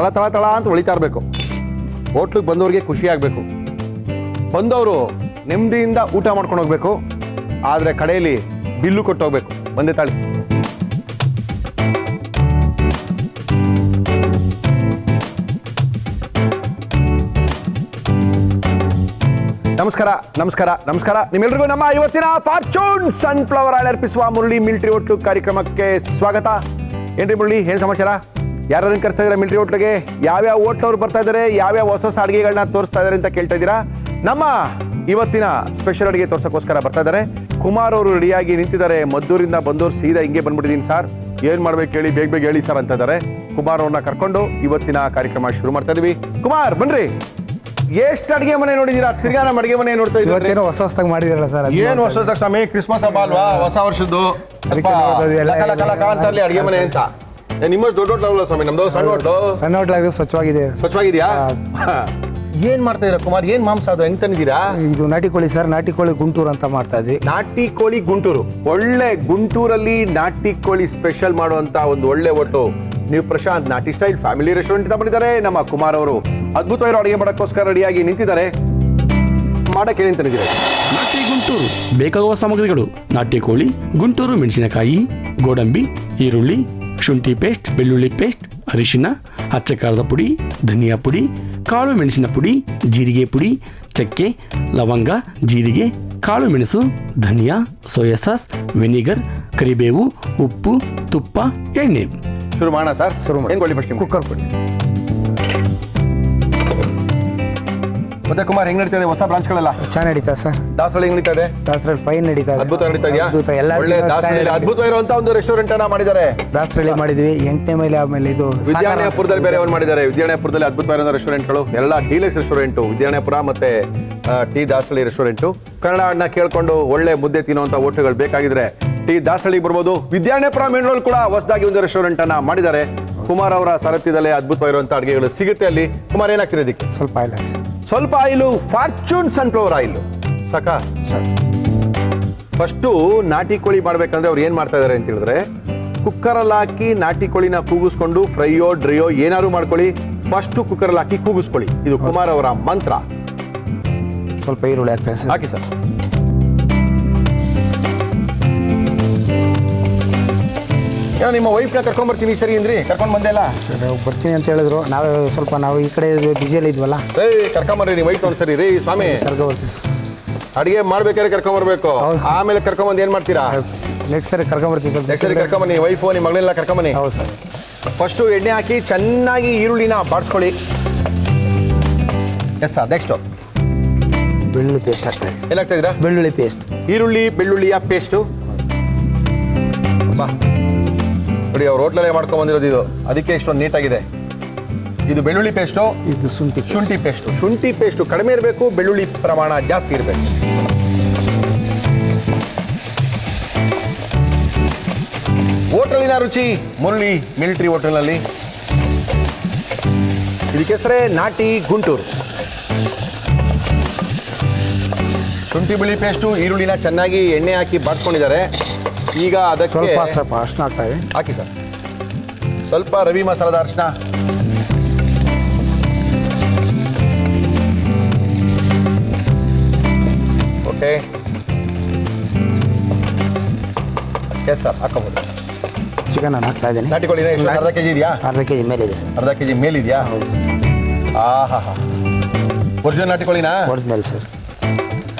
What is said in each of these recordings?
ತಳ ತಳ ತಳ ಅಂತ ಹೊಳಿತಾ ಇರಬೇಕು. ಹೋಟ್ಲಿಗೆ ಬಂದವ್ರಿಗೆ ಖುಷಿ ಆಗಬೇಕು, ಬಂದವರು ನೆಮ್ಮದಿಯಿಂದ ಊಟ ಮಾಡ್ಕೊಂಡು ಹೋಗ್ಬೇಕು. ಆದರೆ ಕಡೆಯಲ್ಲಿ ಬಿಲ್ಲು ಕೊಟ್ಟು ಹೋಗ್ಬೇಕು. ಬಂದೆ ತಾಳಿ. ನಮಸ್ಕಾರ ನಮಸ್ಕಾರ ನಮಸ್ಕಾರ ನಿಮ್ಮೆಲ್ರಿಗೂ ನಮ್ಮ ಇವತ್ತಿನ ಫಾರ್ಚೂನ್ ಸನ್ಫ್ಲವರ್ ಆಯಿಲ್ ಅರ್ಪಿಸುವ ಮುರಳಿ ಮಿಲಿಟರಿ ಹೋಟ್ಲು ಕಾರ್ಯಕ್ರಮಕ್ಕೆ ಸ್ವಾಗತ. ಏನ್ರಿ ಮುರಳಿ, ಏನು ಸಮಾಚಾರ? ಯಾರನ್ನು ಕರೆಸ್ತಾ ಇದ್ದೀರಾ ಮಿಲಿಟರಿ ಹೋಟ್ಲಿಗೆ? ಯಾವ್ಯಾವ ಹೋಟ್ಲವ್ರು ಬರ್ತಾ ಇದ್ದಾರೆ, ಯಾವ್ಯಾವ ಹೊಸ ಹೊಸ ಅಡುಗೆಗಳನ್ನ ತೋರಿಸ್ತಾ ಇದ್ದಾರೆ ಅಂತ ಕೇಳ್ತಾ ಇದ್ದೀರಾ? ನಮ್ಮ ಇವತ್ತಿನ ಸ್ಪೆಷಲ್ ಅಡುಗೆ ತೋರ್ಸೋಕ್ಕೋಸ್ಕರ ಬರ್ತಾ ಇದ್ದಾರೆ. ಕುಮಾರ್ ಅವರು ರೆಡಿಯಾಗಿ ನಿಂತಿದ್ದಾರೆ. ಮದ್ದೂರಿಂದ ಬಂದವರು ಸೀದಾ ಹಿಂಗೆ ಬಂದ್ಬಿಟ್ಟಿದ್ದೀನಿ ಸರ್, ಏನು ಮಾಡ್ಬೇಕು ಹೇಳಿ, ಬೇಗ ಬೇಗ ಹೇಳಿ ಸರ್ ಅಂತ ಇದ್ದಾರೆ. ಕುಮಾರ್ ಅವ್ರನ್ನ ಕರ್ಕೊಂಡು ಇವತ್ತಿನ ಕಾರ್ಯಕ್ರಮ ಶುರು ಮಾಡ್ತಾ ಇದೀವಿ. ಕುಮಾರ್ ಬನ್ರಿ. ಎಷ್ಟು ಅಡಿಗೆ ಮನೆ ನೋಡಿದೀರಾ? ತಿರ್ಗಾ ನಮ್ಮ ಅಡಿಗೆ ಮನೆ ನೋಡ್ತಾ ಇದ್ದೀರಾ? ಹೊಸ ಹೊಸದಾಗಿ ಮಾಡಿದಿರಲ್ಲ ಸರ್? ಏನು ಹೊಸದಾಗ ಸ್ವಾಮಿ? ಕ್ರಿಸ್ಮಸ್ ಹಬ್ಬ ಅಲ್ವಾ, ಹೊಸ ವರ್ಷದ್ದು ಅಂತಲ್ಲಿ ಅಡಿಗೆ ಮನೆ ಅಂತ. ನಿಮ್ಮ ದೊಡ್ಡ ಹೋಟ್ಲ ಸ್ವಾಮಿ, ನಮ್ದು ಸಣ್ಣ ಹೋಟ್ಲು. ಸಣ್ಣ ಹೋಟ್ಲಾಗಿ ಸ್ವಚ್ಛವಾಗಿದೆ. ಸ್ವಚ್ಛವಾಗಿದೆಯಾ? ಏನ್ ಮಾಡ್ತಾ ಇದೀರಾ ಕುಮಾರ್? ಏನ್ ಮಾಂಸ ಅದು, ಹೆಂಗ್ ತಂದಿದ್ದೀರಾ? ಇದು ನಾಟಿ ಕೋಳಿ ಸರ್, ನಾಟಿ ಕೋಳಿ ಗುಂಟೂರು ಅಂತ ಮಾಡ್ತಾ ಇದ್ವಿ. ನಾಟಿ ಕೋಳಿ ಗುಂಟೂರು, ಒಳ್ಳೆ ಗುಂಟೂರಲ್ಲಿ ನಾಟಿ ಕೋಳಿ ಸ್ಪೆಷಲ್ ಮಾಡುವಂತ ಒಂದು ಒಳ್ಳೆ ಹೋಟ್ಲು ನೀವು ಪ್ರಶಾಂತ್ ನಾಟಿ ಸ್ಟೈಲ್ ಫ್ಯಾಮಿಲಿ ರೆಸ್ಟೋರೆಂಟ್ ಅಂತ ಬಂದಿದ್ದಾರೆ. ನಮ್ಮ ಕುಮಾರ್ ಅವರು ಅದ್ಭುತವಾಗಿ ಅಡುಗೆ ಮಾಡೋಕ್ಕೋಸ್ಕರ ರೆಡಿಯಾಗಿ ನಿಂತಿದ್ದಾರೆ. ಮಾಡಕ್ಕೆ ಏನೇನು ತಂದಿದ್ದೀರಾ? ನಾಟಿ ಗುಂಟೂರು ಬೇಕಾಗುವ ಸಾಮಗ್ರಿಗಳು: ನಾಟಿ ಕೋಳಿ, ಗುಂಟೂರು ಮೆಣಸಿನಕಾಯಿ, ಗೋಡಂಬಿ, ಈರುಳ್ಳಿ, ಶುಂಠಿ ಪೇಸ್ಟ್, ಬೆಳ್ಳುಳ್ಳಿ ಪೇಸ್ಟ್, ಅರಿಶಿನ, ಅಚ್ಚ ಖಾರದ ಪುಡಿ, ಧನಿಯಾ ಪುಡಿ, ಕಾಳು ಮೆಣಸಿನ ಪುಡಿ, ಜೀರಿಗೆ ಪುಡಿ, ಚಕ್ಕೆ, ಲವಂಗ, ಜೀರಿಗೆ, ಕಾಳು ಮೆಣಸು, ಧನಿಯಾ, ಸೋಯಾ ಸಾಸ್, ವಿನಿಗರ್, ಕರಿಬೇವು, ಉಪ್ಪು, ತುಪ್ಪ, ಎಣ್ಣೆ. ಶುರು ಮಾಡೋಣ ಸರ್. ಶುರು ಮಾಡಿ. ಹೆಂಗೆ ಫಸ್ಟ್ ಕುಕ್ಕರ್ ಕೊಡಿ. ಮತ್ತೆ ಕುಮಾರ್, ಹೆಂಗ್ ನಡೀತಾ ಇದೆ ಹೊಸ ಬ್ರಾಂಚ್ಗಳೆಲ್ಲ? ಚೆನ್ನಾಗಿ ನಡೀತಾ ಸರ್. ದಾಸರಳ್ಳಿ ಹೆಂಗ್ ನಡೀತಾ ಇದೆ? ದಾಸರಳ್ಳಿ ಫೈನ್ ನಡೀತಾ ಇದೆ. ಅದ್ಭುತ ನಡೀತಾ ಇದೆಯಾ? ಎಲ್ಲ ಒಳ್ಳೆ ದಾಸರಳ್ಳಿ ಅದ್ಭುತವಾಗಿರುವಂತ ಒಂದು ರೆಸ್ಟೋರೆಂಟ್ ಅನ್ನ ಮಾಡಿದ್ದಾರೆ. ದಾಸರಳ್ಳಿ ಮಾಡಿದ್ವಿ. 8ನೇ ಮೈಲಿ ಆಮೇಲೆ ಇದು ವಿದ್ಯಾರಣ್ಯಪುರದಲ್ಲಿ ಬೇರೆ ಒಂದು ಮಾಡಿದ್ದಾರೆ. ವಿದ್ಯಾರಣ್ಯಪುರದಲ್ಲಿ ಅದ್ಭುತವಾಗಿರೋ ರೆಸ್ಟೋರೆಂಟ್ಗಳು ಎಲ್ಲ ಡೀಲಕ್ಸ್ ರೆಸ್ಟೋರೆಂಟು, ವಿದ್ಯಾರಣ್ಯಪುರ ಮತ್ತೆ ಟಿ ದಾಸರಳ್ಳಿ ರೆಸ್ಟೋರೆಂಟು. ಕನ್ನಡನ ಕೇಳ್ಕೊಂಡು ಒಳ್ಳೆ ಮುದ್ದೆ ತಿನ್ನುವಂತ ಹೋಟೆಲ್ಗಳು ಬೇಕಾಗಿದ್ರೆ ಟಿ ದಾಸರಳ್ಳಿಗೆ ಬರ್ಬೋದು. ವಿದ್ಯಾರಣ್ಯಪುರ ಮೇನ್ ರೋಡ್ ಕೂಡ ಹೊಸದಾಗಿ ಒಂದು ರೆಸ್ಟೋರೆಂಟ್ ಅನ್ನ ಮಾಡಿದ್ದಾರೆ. ಕುಮಾರ್ ಅವರ ಸಾರಥ್ಯದಲ್ಲೇ ಅದ್ಭುತವಾಗಿರುವಂತಹ ಅಡುಗೆಗಳು ಸಿಗುತ್ತೆ ಅಲ್ಲಿ. ಕುಮಾರ್, ಏನಾಗ್ತಿದೆ ಇದಕ್ಕೆ? ಸ್ವಲ್ಪ ಆಯಿಲ್ ಹಾಕಿ. ಸ್ವಲ್ಪ ಆಯಿಲು, ಫಾರ್ಚೂನ್ ಸನ್ಫ್ಲವರ್ ಆಯಿಲ್ ಸಾಕಾ ಸರ್? ಫಸ್ಟು ನಾಟಿ ಕೋಳಿ ಮಾಡ್ಬೇಕಂದ್ರೆ ಅವ್ರು ಏನ್ ಮಾಡ್ತಾ ಇದಾರೆ ಅಂತ ಹೇಳಿದ್ರೆ, ಕುಕ್ಕರಲ್ಲಿ ಹಾಕಿ ನಾಟಿ ಕೋಳಿನ ಕೂಗಿಸ್ಕೊಂಡು ಫ್ರೈಯೋ ಡ್ರೈಯೋ ಏನಾದ್ರು ಮಾಡ್ಕೊಳ್ಳಿ, ಫಸ್ಟು ಕುಕ್ಕರಲ್ಲಿ ಹಾಕಿ ಕೂಗಿಸ್ಕೊಳ್ಳಿ. ಇದು ಕುಮಾರ್ ಅವರ ಮಂತ್ರ. ಸ್ವಲ್ಪ ಈರುಳ್ಳಿ ಹಾಕ್ತಾರೆ ಸರ್. ಹಾಕಿ ಸರ್. ಏನೋ ನಿಮ್ಮ ವೈಫ್ನ ಕರ್ಕೊಂಡ್ಬರ್ತೀನಿ ಸರಿ ಅಂದ್ರಿ, ಕರ್ಕೊಂಡು ಬಂದೆ ಇಲ್ಲ ಸರ್? ಬರ್ತೀನಿ ಅಂತ ಹೇಳಿದ್ರು. ನಾವು ಈ ಕಡೆ ಬಿಸಿಯಲ್ಲಿ ಇದ್ವಲ್ಲ. ಕರ್ಕೊಂಬರ್ರಿ ನಿಮ್ಮ ವೈಫ್ ಒಂದ್ಸರಿ. ರೀ ಸ್ವಾಮಿ, ಕರ್ಕೊಂಡ್ಬರ್ತೀವಿ ಸರ್. ಅಡಿಗೆ ಮಾಡ್ಬೇಕಾದ್ರೆ ಕರ್ಕೊಂಬರ್ಬೇಕು. ಆಮೇಲೆ ಕರ್ಕೊಂಬಂದು ಏನ್ ಮಾಡ್ತೀರಾ? ನೆಕ್ಸ್ಟ್ ಸರಿ ಕರ್ಕೊಂಡ್ಬರ್ತೀವಿ ಸರ್. ನೆಕ್ಸ್ಟ್ ಸರಿ ಕರ್ಕೊಂಬನ್ನಿ ವೈಫು, ನಿಮ್ಮ ಮಗಳನ್ನೆಲ್ಲ ಕರ್ಕೊಂಬನ್ನಿ. ಹೌದು ಸರ್. ಫಸ್ಟು ಎಣ್ಣೆ ಹಾಕಿ ಚೆನ್ನಾಗಿ ಈರುಳ್ಳಿನ ಬಾಡಿಸ್ಕೊಳ್ಳಿ. Yes sir. ನೆಕ್ಸ್ಟು ಬೆಳ್ಳುಳ್ಳಿ ಪೇಸ್ಟ್ ಹಾಕ್ತಾರೆ. ಏನಾಗ್ತಾ ಇದ್ದೀರಾ? ಬೆಳ್ಳುಳ್ಳಿ ಪೇಸ್ಟ್. ಈರುಳ್ಳಿ ಬೆಳ್ಳುಳ್ಳಿಯ ಪೇಸ್ಟು. ಬಾ ನೋಡಿ, ಅವ್ರು ಹೋಟ್ಲಲ್ಲೇ ಮಾಡ್ಕೊಂಡು ಬಂದಿರೋದು ಇದು, ಅದಕ್ಕೆ ಇಷ್ಟೊಂದು ನೀಟಾಗಿದೆ. ಇದು ಬೆಳ್ಳುಳ್ಳಿ ಪೇಸ್ಟು, ಇದು ಶುಂಠಿ ಪೇಸ್ಟು. ಶುಂಠಿ ಪೇಸ್ಟು ಕಡಿಮೆ ಇರಬೇಕು, ಬೆಳ್ಳುಳ್ಳಿ ಪ್ರಮಾಣ ಜಾಸ್ತಿ ಇರಬೇಕು. ಹೋಟೆಲಿನ ರುಚಿ ಮುರಳಿ ಮಿಲಿಟರಿ ಹೋಟೆಲ್ನಲ್ಲಿ. ಇದಕ್ಕೆ ಹೆಸರೇ ನಾಟಿ ಗುಂಟೂರು. ಶುಂಠಿ ಬೆಳ್ಳಿ ಪೇಸ್ಟು, ಈರುಳ್ಳಿನ ಚೆನ್ನಾಗಿ ಎಣ್ಣೆ ಹಾಕಿ ಬಾಡ್ಕೊಂಡಿದ್ದಾರೆ. ಈಗ ಅದಕ್ಕೆ ಸ್ವಲ್ಪ ಅರ್ಶಿನ ಹಾಕ್ತಾರೆ. ಹಾಕಿ ಸರ್. ಸ್ವಲ್ಪ ರವಿ ಮಸಾಲದ ಅರ್ಶಿನ, ಓಕೆ. ಎಸ್ ಸರ್, ಹಾಕೋಬೋದು. ಚಿಕನ್ ನಾನು ಹಾಕ್ತಾ ಇದ್ದೀನಿ. ನಾಟಿ ಕೋಳಿ ಎಷ್ಟು? ಅರ್ಧ ಕೆಜಿ ಇದೆಯಾ? ಅರ್ಧ ಕೆಜಿ ಮೇಲೆ ಇದೆ ಸರ್. ಅರ್ಧ ಕೆಜಿ ಮೇಲಿದೆಯಾ? ಹೌದು. ಹಾ. ಒರಿಜಿನಲ್ ನಾಟಿ ಕೋಳಿನಾ? Original sir.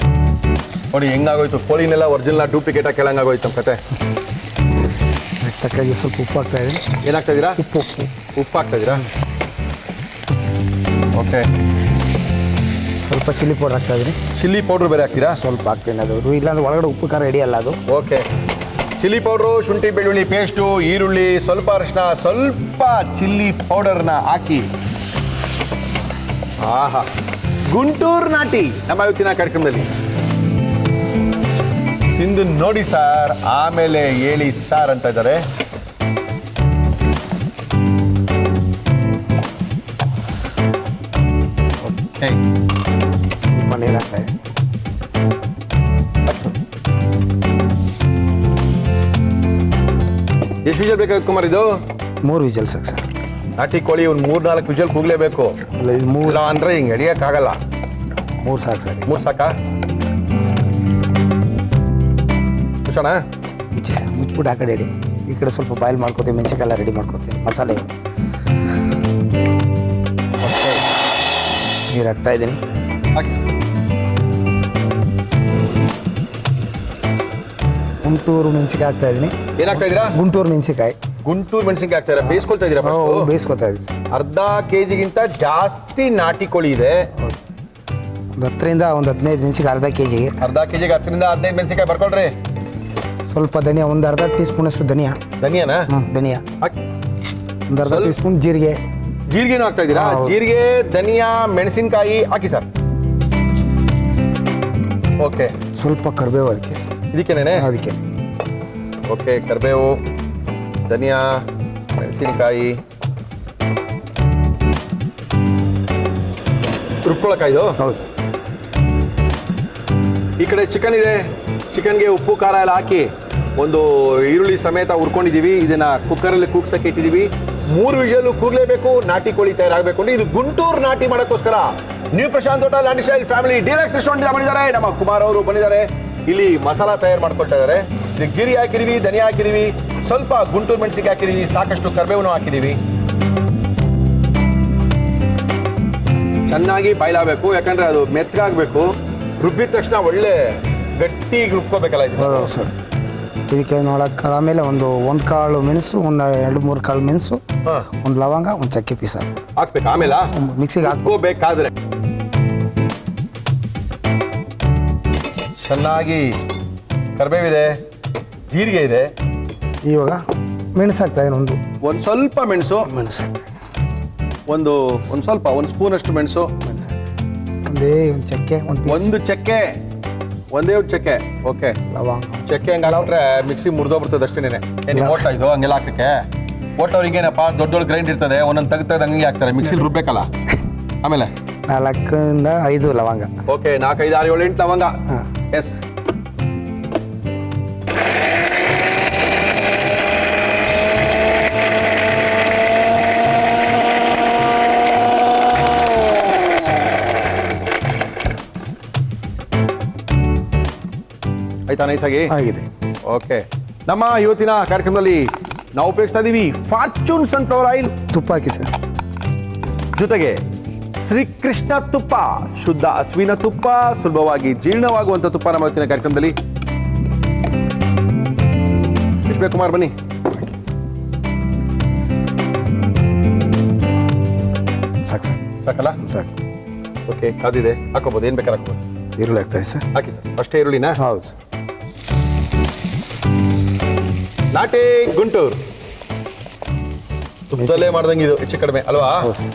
ನೋಡಿ ಹೆಂಗಾಗೋಯ್ತು, ಕೋಳಿನೆಲ್ಲ ಒರಿಜಿನಲ್ ಡೂಪ್ಲಿಕೇಟ್ ಕೇಳಂಗಾಗೋಯ್ತು ನಮ್ಮ ಕತೆ. ತಕ್ಕಾಗಿ ಸ್ವಲ್ಪ ಉಪ್ಪು ಹಾಕ್ತಾ ಇದ್ದೀನಿ. ಏನಾಗ್ತಾ ಇದ್ದೀರಾ? ಉಪ್ಪು ಹಾಕ್ತಾ ಇದ್ದೀರಾ? ಓಕೆ. ಸ್ವಲ್ಪ ಚಿಲ್ಲಿ ಪೌಡರ್ ಹಾಕ್ತಾ ಇದ್ದೀನಿ. ಚಿಲ್ಲಿ ಪೌಡ್ರ್ ಬೇರೆ ಹಾಕ್ತೀರಾ? ಸ್ವಲ್ಪ ಹಾಕ್ತೀನಿ. ಅದು ಇಲ್ಲಾಂದ್ರೆ ಒಳಗಡೆ ಉಪ್ಪು ಖಾರ ಹಿಡಿಯಲ್ಲ ಅದು. ಓಕೆ. ಚಿಲ್ಲಿ ಪೌಡ್ರು, ಶುಂಠಿ ಬೆಳ್ಳುಳ್ಳಿ ಪೇಸ್ಟು, ಈರುಳ್ಳಿ, ಸ್ವಲ್ಪ ಅರಿಶಿನ, ಸ್ವಲ್ಪ ಚಿಲ್ಲಿ ಪೌಡರ್ನ ಹಾಕಿ. ಆಹಾ, ಗುಂಟೂರು ನಾಟಿ ನಮ್ಮ ಇವತ್ತಿನ ಕಾರ್ಯಕ್ರಮದಲ್ಲಿ ತಿಂದು ನೋಡಿ ಸರ್, ಆಮೇಲೆ ಹೇಳಿ ಸರ್ ಅಂತ ಇದ್ದಾರೆ. ನೀರು ಹಾಕ್ತಾ ಇದೆ. ಎಷ್ಟು ವಿಷಲ್ ಬೇಕಾಗುತ್ತೆ ಕುಮಾರ್ ಇದು? 3 ವಿಜಲ್ ಸಾಕು ಸರ್. ನಾಟಿ ಕೋಳಿ ಒಂದು 3-4 ವಿಷಲ್ ಕೂಗ್ಲೇಬೇಕು, ಅಲ್ಲ ಇದು ಇಲ್ಲ ಅಂದರೆ ಹಿಂಗೆ ಹಿಡಿಯೋಕ್ಕಾಗಲ್ಲ. 3 ಸಾಕು ಸರ್. 3 ಸಾಕಾ? ಕುಶಣ ಮುಚ್ಚಿ ಸರ್, ಮುಚ್ಚಿಬಿಟ್ಟು ಆ ಕಡೆ ಇಡಿ. ಈ ಕಡೆ ಸ್ವಲ್ಪ ಬಾಯ್ಲ್ ಮಾಡ್ಕೋತೀವಿ, ಮೆಣಸಿನ್ಕಾಯಿ ರೆಡಿ ಮಾಡ್ಕೋತೀವಿ, ಮಸಾಲೆಗಳು. ನೀರು ಹಾಕ್ತಾ ಇದ್ದೀನಿ. ಹಾಕಿ ಸರ್. ಗುಂಟೂರು ಮೆಣಸಿನ್ಕಾಯಿ ಹಾಕ್ತಾ ಇದ್ದೀನಿ. ಏನಾಗ್ತಾ ಇದ್ದೀರಾ? ಗುಂಟೂರು ಮೆಣಸಿನ್ಕಾಯಿ. ಗುಂಟೂರು ಮೆಣಸಿನ್ಕಾಯಿ ಹಾಕ್ತಾ ಬೇಯಿಸ್ಕೊಳ್ತಾ ಇದ್ದೀರಾ? ಬೇಯಿಸ್ಕೊತಾ ಇದ್ದೀನಿ. ಅರ್ಧ ಕೆಜಿಗಿಂತ ಜಾಸ್ತಿ ನಾಟಿ ಕೋಳಿ ಇದೆ. ಒಂದು 10ರಿಂದ 15 ಮೆಣಸಿನ್ಕಾಯಿ ಅರ್ಧ ಕೆಜಿಗೆ. ಅರ್ಧ ಕೆಜಿಗೆ 10ರಿಂದ 15 ಮೆಣಸಿನ್ಕಾಯಿ ಬರ್ಕೊಳ್ರಿ. ಸ್ವಲ್ಪ ಧನಿಯಾ, ಒಂದು ಅರ್ಧ ಟೀ ಸ್ಪೂನಷ್ಟು ಧನಿಯಾ. ಧನಿಯಾನ ಧನಿಯಾ ಹಾಕಿ. ಒಂದು ಅರ್ಧ ಸ್ವಲ್ಪ. ಟೀ ಸ್ಪೂನ್ ಜೀರಿಗೆ. ಜೀರಿಗೆನೂ ಹಾಕ್ತಾ ಇದ್ದೀರಾ? ಹೌದು. ಜೀರಿಗೆ, ಧನಿಯಾ, ಮೆಣಸಿನ್ಕಾಯಿ ಹಾಕಿ ಸರ್. ಓಕೆ. ಸ್ವಲ್ಪ ಕರಿಬೇವು ಅದಕ್ಕೆ. ಇದಕ್ಕೇನೆ? ಅದಕ್ಕೆ ಓಕೆ. ಕರಿಬೇವು, ಧನಿಯಾ, ಮೆಣಸಿನ್ಕಾಯಿ ರುಬ್ಕೊಳಕ್ಕಾಯ್ದು. ಹೌದು. ಈ ಕಡೆ ಚಿಕನ್ ಇದೆ. ಚಿಕನ್ಗೆ ಉಪ್ಪು ಖಾರ ಎಲ್ಲ ಹಾಕಿ ಒಂದು ಈರುಳ್ಳಿ ಸಮೇತ ಹುರ್ಕೊಂಡಿದ್ದೀವಿ. ಇದನ್ನ ಕುಕ್ಕರಲ್ಲಿ ಕೂಗ್ಸಕ್ಕೆ ಇಟ್ಟಿದ್ದೀವಿ. 3 ವಿಷಲು ಕೂಗ್ಲೇಬೇಕು. ನಾಟಿ ಕೋಳಿ ತಯಾರಾಗಬೇಕು ಅಂದ್ರೆ ಇದು ಗುಂಟೂರು ನಾಟಿ ಮಾಡೋಕ್ಕೋಸ್ಕರ new Prashant hotel land style family deluxe restaurant ಬಂದಿದ್ದಾರೆ. ನಮ್ಮ ಕುಮಾರ್ ಅವರು ಬಂದಿದ್ದಾರೆ. ಇಲ್ಲಿ ಮಸಾಲ ತಯಾರು ಮಾಡ್ಕೊಳ್ತಾ ಇದ್ದಾರೆ. ಇದಕ್ಕೆ ಜೀರಿಗೆ ಹಾಕಿದೀವಿ, ಧನಿಯಾ ಹಾಕಿದೀವಿ, ಸ್ವಲ್ಪ ಗುಂಟೂರು ಮೆಣಸಿಗೆ ಹಾಕಿದೀವಿ, ಸಾಕಷ್ಟು ಕರಿಬೇವನ್ನು ಹಾಕಿದೀವಿ. ಚೆನ್ನಾಗಿ ಬಾಯ್ಲಾಗಬೇಕು, ಯಾಕಂದ್ರೆ ಅದು ಮೆತ್ತಗಾಗಬೇಕು. ರುಬ್ಬಿದ ತಕ್ಷಣ ಒಳ್ಳೆ ಗಟ್ಟಿ ರುಬ್ಕೋಬೇಕಲ್ಲ ಇದು. ಹೌದು ಸರ್. ಇದಕ್ಕೆ ನೋಡಕ್ಕೆ ಆಮೇಲೆ ಒಂದು ಕಾಳು ಮೆಣಸು, ಒಂದು 2-3 ಕಾಳು ಮೆಣಸು, ಒಂದು ಲವಂಗ, ಒಂದು ಚಕ್ಕೆ ಪೀಸ್ ಹಾಕ್ಬೇಕು. ಆಮೇಲೆ ಮಿಕ್ಸಿಗೆ ಹಾಕೋಬೇಕಾದ್ರೆ ಚೆನ್ನಾಗಿ ಕರಿಬೇವಿದೆ, ಜೀರಿಗೆ ಇದೆ. ಇವಾಗ ಮೆಣಸು ಹಾಕ್ತಾ ಇದ್ದೀನಿ. ಒಂದು ಸ್ವಲ್ಪ ಮೆಣಸು, ಒಂದು ಸ್ವಲ್ಪ ಒಂದು ಸ್ಪೂನಷ್ಟು ಮೆಣಸು, ಒಂದೇ ಒಂದು ಚಕ್ಕೆ, ಒಂದು ಚಕ್ಕೆ, ಒಂದೇ ಒಂದು ಚಕ್ಕೆ. ಓಕೆ. ಲವಂಗ. ಚಕ್ಕೆ ಹಂಗೆ ಹಾಕ್ಬಿಟ್ರೆ ಮಿಕ್ಸಿ ಮುರಿದೋಗ್ಬಿಡ್ತದೆ ಅಷ್ಟೇನೆ. ಏನು ಓಟ ಇದು ಹಂಗೆಲ್ಲ ಹಾಕಕ್ಕೆ? ಓಟೋರಿಗೇನಪ್ಪ ದೊಡ್ಡ ಗ್ರೈಂಡ್ ಇರ್ತದೆ, ಒಂದೊಂದು ತೆಗ್ದು ಹಂಗೆ ಹಾಕ್ತಾರೆ, ಮಿಕ್ಸಿಲಿ ರುಬ್ಬೇಕಲ್ಲ. ಆಮೇಲೆ 4ರಿಂದ 5 ಲವಂಗ. ಓಕೆ. 4, 5, 6, 7, 8 ಲವಂಗ. ಎಸ್. ಆಯ್ತಾ ನೈಸಾಗಿ? ಆಗಿದೆ. ಓಕೆ. ನಮ್ಮ ಇವತ್ತಿನ ಕಾರ್ಯಕ್ರಮದಲ್ಲಿ ನಾವು ಉಪಯೋಗಿಸ್ತಾ ಇದ್ದೀವಿ ಫಾರ್ಚೂನ್ ಸನ್ಫ್ಲವರ್ ಆಯಿಲ್. ತುಪ್ಪ ಹಾಕಿ ಸರ್. ಜೊತೆಗೆ ಶ್ರೀಕೃಷ್ಣ ತುಪ್ಪ, ಶುದ್ಧ ಹಸುವಿನ ತುಪ್ಪ, ಸುಲಭವಾಗಿ ಜೀರ್ಣವಾಗುವಂಥ ತುಪ್ಪ ನಮ್ಮ ಇವತ್ತಿನ ಕಾರ್ಯಕ್ರಮದಲ್ಲಿ. ಎಷ್ಟು ಬೇಕು ಕುಮಾರ್? ಬನ್ನಿ. ಸಾಕು ಸರ್. ಸಾಕಲ್ಲ? ಸಾಕು. ಓಕೆ. ಕಾದಿದೆ, ಹಾಕೋಬೋದು, ಏನು ಬೇಕಾದ್ರೆ ಹಾಕೋಬೋದು. ಈರುಳ್ಳಿ ಹಾಕ್ತಾ ಸರ್. ಹಾಕಿ ಸರ್. ಅಷ್ಟೇ ಈರುಳ್ಳಿನ? ಹೌದು. ನಾಟಿ ಗುಂಟೂರು ತುಪ್ಪದಲ್ಲೇ ಮಾಡ್ದಂಗೆ ಇದು ಹೆಚ್ಚು ಕಡಿಮೆ ಅಲ್ವಾ? ಹೌದು ಸರ್.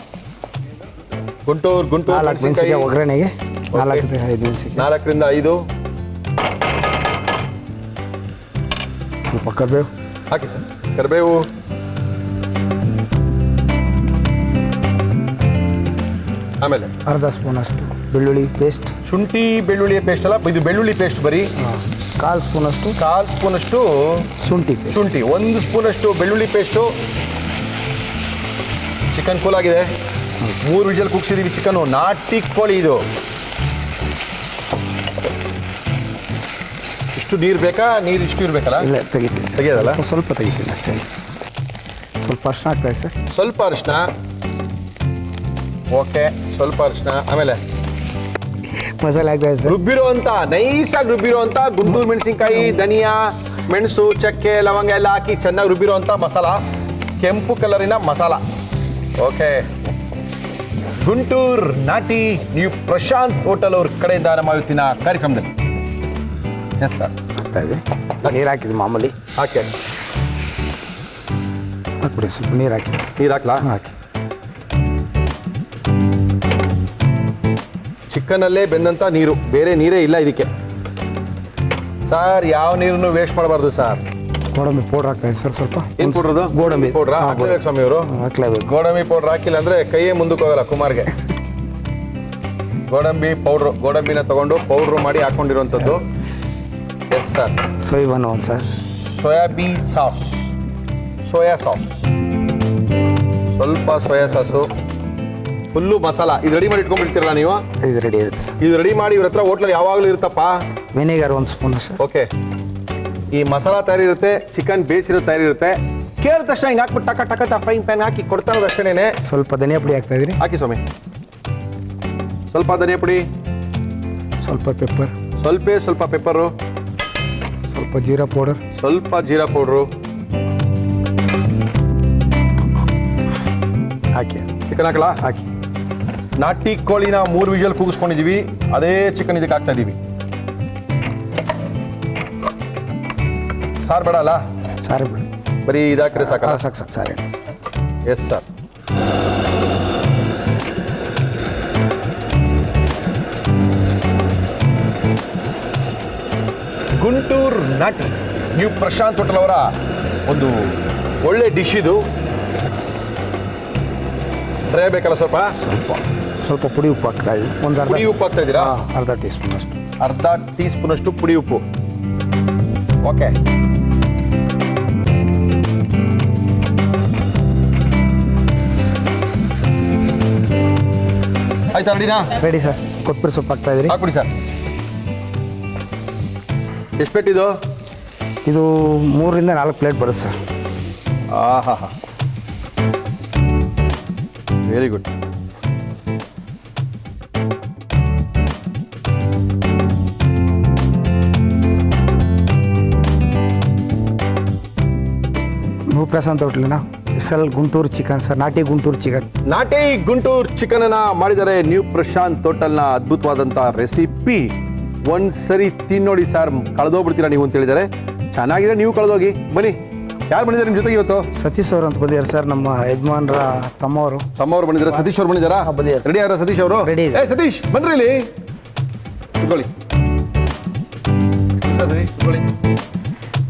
ಗುಂಟೂರು 4 ಮೆಣಸಿಗೆ ಒಗ್ಗರಣೆಗೆ 4ರಿಂದ 5 ಮೆಣಸಿಗೆ. 4ರಿಂದ 5. ಸ್ವಲ್ಪ ಕರಿಬೇವು ಹಾಕಿ ಸರ್. ಕರಿಬೇವು, ಆಮೇಲೆ ಅರ್ಧ ಸ್ಪೂನ್ ಅಷ್ಟು ಬೆಳ್ಳುಳ್ಳಿ ಪೇಸ್ಟ್. ಶುಂಠಿ ಬೆಳ್ಳುಳ್ಳಿಯ ಪೇಸ್ಟ್ ಅಲ್ಲ ಇದು, ಬೆಳ್ಳುಳ್ಳಿ ಪೇಸ್ಟ್ ಬರೀ. 1/4 ಸ್ಪೂನ್ ಅಷ್ಟು 1/4 ಸ್ಪೂನಷ್ಟು ಶುಂಠಿ ಪೇಸ್ಟ್. ಶುಂಠಿ, 1 ಸ್ಪೂನಷ್ಟು ಬೆಳ್ಳುಳ್ಳಿ ಪೇಸ್ಟು. ಚಿಕನ್ ಕೂಲ್ ಆಗಿದೆ. 3 ವಿಷಲ್ ಕೂಗ್ಸಿದೀವಿ ಚಿಕನ್ನು. ನಾಟಿ ಕೋಳಿ ಇದು. ಇಷ್ಟು ನೀರು ಬೇಕಾ? ನೀರು ಇಷ್ಟು ಇರಬೇಕಲ್ಲ? ಇಲ್ಲ ತೆಗಿತೀನಿ. ತೆಗಿಯೋದಲ್ಲ? ಸ್ವಲ್ಪ ತೆಗಿತೀನಿ ಅಷ್ಟೇ. ಸ್ವಲ್ಪ ಅರ್ಶಿನ ಹಾಕ್ತಾರೆ ಸರ್. ಸ್ವಲ್ಪ ಅರಿಶಿನ. ಓಕೆ. ಸ್ವಲ್ಪ ಅರಿಶಿನ. ಆಮೇಲೆ ಮಸಾಲೆ ಹಾಕ್ತಾರೆ ಸರ್. ರುಬ್ಬಿರುವಂಥ, ನೈಸಾಗಿ ರುಬ್ಬಿರುವಂಥ ಗುಂಟೂರು ಮೆಣಸಿನ್ಕಾಯಿ, ಧನಿಯಾ, ಮೆಣಸು, ಚಕ್ಕೆ, ಲವಂಗ ಎಲ್ಲ ಹಾಕಿ ಚೆನ್ನಾಗಿ ರುಬ್ಬಿರುವಂಥ ಮಸಾಲ, ಕೆಂಪು ಕಲರಿನ ಮಸಾಲ. ಓಕೆ. ಗುಂಟೂರು ನಾಟಿ ನ್ಯೂ ಪ್ರಶಾಂತ್ ಹೋಟೆಲ್ ಅವ್ರ ಕಡೆಯಿಂದ ನಮ್ಮ ಇವತ್ತಿನ ಕಾರ್ಯಕ್ರಮದಲ್ಲಿ. Yes sir. ಹಾಕ್ತಾ ಇದೆ. ನೀರು ಹಾಕಿದ್ವಿ ಮಾಮೂಲಿ. ಹಾಕಿ. ಹಾಕ್ಬಿಡಿ. ಸ್ವಲ್ಪ ನೀರು ಹಾಕಿ. ನೀರು ಹಾಕ್ಲಾ? ಹಾಕಿ. ಚಿಕನಲ್ಲೇ ಬೆಂದಂಥ ನೀರು, ಬೇರೆ ನೀರೇ ಇಲ್ಲ ಇದಕ್ಕೆ ಸರ್. ಯಾವ ನೀರನ್ನು ವೇಸ್ಟ್ ಮಾಡಬಾರ್ದು ಸರ್. ಗೋಡಂಬಿ ಪೌಡ್ರ್ ಹಾಕ್ತಾ ಇದೆ ಸರ್. ಸ್ವಲ್ಪ ಏನು ಪೌಡ್ರದು? ಗೋಡಂಬಿ ಪೌಡ್ರಾ ಹಾಕ್ಲೇಬೇಕು ಸ್ವಾಮಿ ಅವರು? ಹಾಕ್ಲೇಬೇಕು. ಗೋಡಂಬಿ ಪೌಡ್ರ್ ಹಾಕಿಲ್ಲ ಅಂದರೆ ಕೈಯೇ ಮುಂದಕ್ಕೆ ಹೋಗಲ್ಲ ಕುಮಾರ್ಗೆ. ಗೋಡಂಬಿ ಪೌಡ್ರು, ಗೋಡಂಬಿನ ತಗೊಂಡು ಪೌಡ್ರು ಮಾಡಿ ಹಾಕೊಂಡಿರುವಂಥದ್ದು. Yes sir. Soybean sir. Soybean sauce, soya sauce, ಸ್ವಲ್ಪ ಸೋಯಾ ಸಾಸು, ಫುಲ್ಲು ಮಸಾಲ. ಇದು ರೆಡಿ ಮಾಡಿ ಇಟ್ಕೊಂಡ್ಬಿಡ್ತೀರಲ್ಲ ನೀವು? ಇದು ರೆಡಿ ಇರುತ್ತೆ ಸರ್. ಇದು ರೆಡಿ ಮಾಡಿ ಇವ್ರ ಹತ್ರ ಹೋಟ್ಲಲ್ಲಿ ಯಾವಾಗಲೂ ಇರುತ್ತಪ್ಪ. Vinegar 1 spoon sir. ಓಕೆ, ಈ ಮಸಾಲ ತಯಾರಿರುತ್ತೆ, ಚಿಕನ್ ಬೇಯಿಸಿರೋ ತಯಾರಿರುತ್ತೆ. ಕೇಳಿದ ತಕ್ಷಣ ಹಿಂಗೆ ಹಾಕ್ಬಿಟ್ಟು ಟಕ ಟಕ ಫ್ರೈಂಗ್ ಪ್ಯಾನ್ ಹಾಕಿ ಕೊಡ್ತಾ ಇರೋದು ಅಷ್ಟೇನೆ. ಸ್ವಲ್ಪ ಧನಿಯಾ ಪುಡಿ ಹಾಕ್ತಾ ಇದ್ದೀನಿ. ಹಾಕಿ ಸ್ವಾಮಿ. ಸ್ವಲ್ಪ ಧನಿಯಾ ಪುಡಿ, ಸ್ವಲ್ಪ ಪೆಪ್ಪರ್, ಸ್ವಲ್ಪ ಪೆಪ್ಪರು, ಸ್ವಲ್ಪ ಜೀರಾ ಪೌಡರ್, ಸ್ವಲ್ಪ ಜೀರಾ ಪೌಡ್ರು ಹಾಕಿ. ಚಿಕನ್ ಹಾಕಲ್ಲ? ಹಾಕಿ. ನಾಟಿ ಕೋಳಿನ 3 ವಿಷಲ್ ಕೂಗಿಸ್ಕೊಂಡಿದ್ದೀವಿ, ಅದೇ ಚಿಕನ್ ಇದಕ್ಕೆ ಹಾಕ್ತಾ ಇದ್ದೀವಿ. ಸಾರು ಬೇಡ ಅಲ್ಲ? ಸಾರಿ ಬಿಡಿ, ಬರೀ ಇದಾಕ್ರೆ ಸಾಕಲ್ಲ? ಸಾಕು ಸಾಕು ಸಾರಿ. Yes sir. ಗುಂಟೂರು ನಾಟಿ ನೀವು ಪ್ರಶಾಂತ್ ಹೋಟೆಲ್ ಅವರ ಒಂದು ಒಳ್ಳೆ ಡಿಶ್ ಇದು. ಡ್ರೈ ಬೇಕಲ್ಲ ಸ್ವಲ್ಪ? ಸ್ವಲ್ಪ ಪುಡಿ ಉಪ್ಪು ಹಾಕ್ತಾ ಇದ್ದೀವಿ. ಒಂದು ಪುಡಿ ಉಪ್ಪು ಹಾಕ್ತಾ ಇದ್ದೀರಾ? ಅರ್ಧ ಟೀ ಸ್ಪೂನ್ ಅಷ್ಟು. ಅರ್ಧ ಟೀ ಸ್ಪೂನ್ ಅಷ್ಟು ಪುಡಿ ಉಪ್ಪು. ಓಕೆ, ಆಯ್ತಾ? ರೆಡಿನಾ? Ready sir. ಕೊತ್ತಂಬರಿ ಸೊಪ್ಪು ಹಾಕ್ತಾ ಇದ್ದೀರಿ. ಹಾಕ್ಬಿಡಿ ಸರ್. ಎಷ್ಟು ಪ್ಲೇಟ್ ಇದು? ಇದು 3 ರಿಂದ 4 ಪ್ಲೇಟ್ ಬರುತ್ತೆ ಸರ್. ಆಹಾ, ವೆರಿ ಗುಡ್. ನೀವು ಪ್ರಶಾಂತ್ ಹೋಟ್ಲಿನ ಸ್ಪೆಷಲ್ ಗುಂಟೂರು ಚಿಕನ್ ಸರ್. ನಾಟಿ ಗುಂಟೂರು ಚಿಕನ್. ನಾಟಿ ಗುಂಟೂರು ಚಿಕನ್ ಅನ್ನ ಮಾಡಿದರೆ ನ್ಯೂ ಪ್ರಶಾಂತ್ ಹೋಟೆಲ್ನ ಅದ್ಭುತವಾದಂಥ ರೆಸಿಪಿ. ಒಂದ್ಸರಿ ತಿನ್ನೋಡಿ ಸರ್, ಕಳೆದೋಗ್ಬಿಡ್ತೀರಾ ನೀವು ಅಂತ ಹೇಳಿದ್ದಾರೆ. ಚೆನ್ನಾಗಿದೆ, ನೀವು ಕಳೆದೋಗಿ. ಬನ್ನಿ, ಯಾರು ಬಂದಿದ್ದಾರೆ ನಿಮ್ಮ ಜೊತೆಗೆ ಇವತ್ತು? ಸತೀಶ್ ಅವರು ಅಂತ ಬಂದಿದ್ದಾರೆ ಸರ್, ನಮ್ಮ ಯಜಮಾನ್ರ ತಮ್ಮವರು. ತಮ್ಮವ್ರು ಬಂದಿದ್ದಾರೆ. ಸತೀಶ್ ಅವ್ರು ಬಂದಿದ್ದಾರಾ? ಬಂದಿದ್ದಾರೆ ಸರ್. ರೆಡಿ ಯಾರ ಸತೀಶ್ ಅವರು? ರೆಡಿ ಇದೆ. ಏ ಸತೀಶ್ ಬನ್ರಿ ಇಲ್ಲಿ ಕುತ್ಕೊಳ್ಳಿ. ಕುತ್ಕೊಳ್ಳಿ.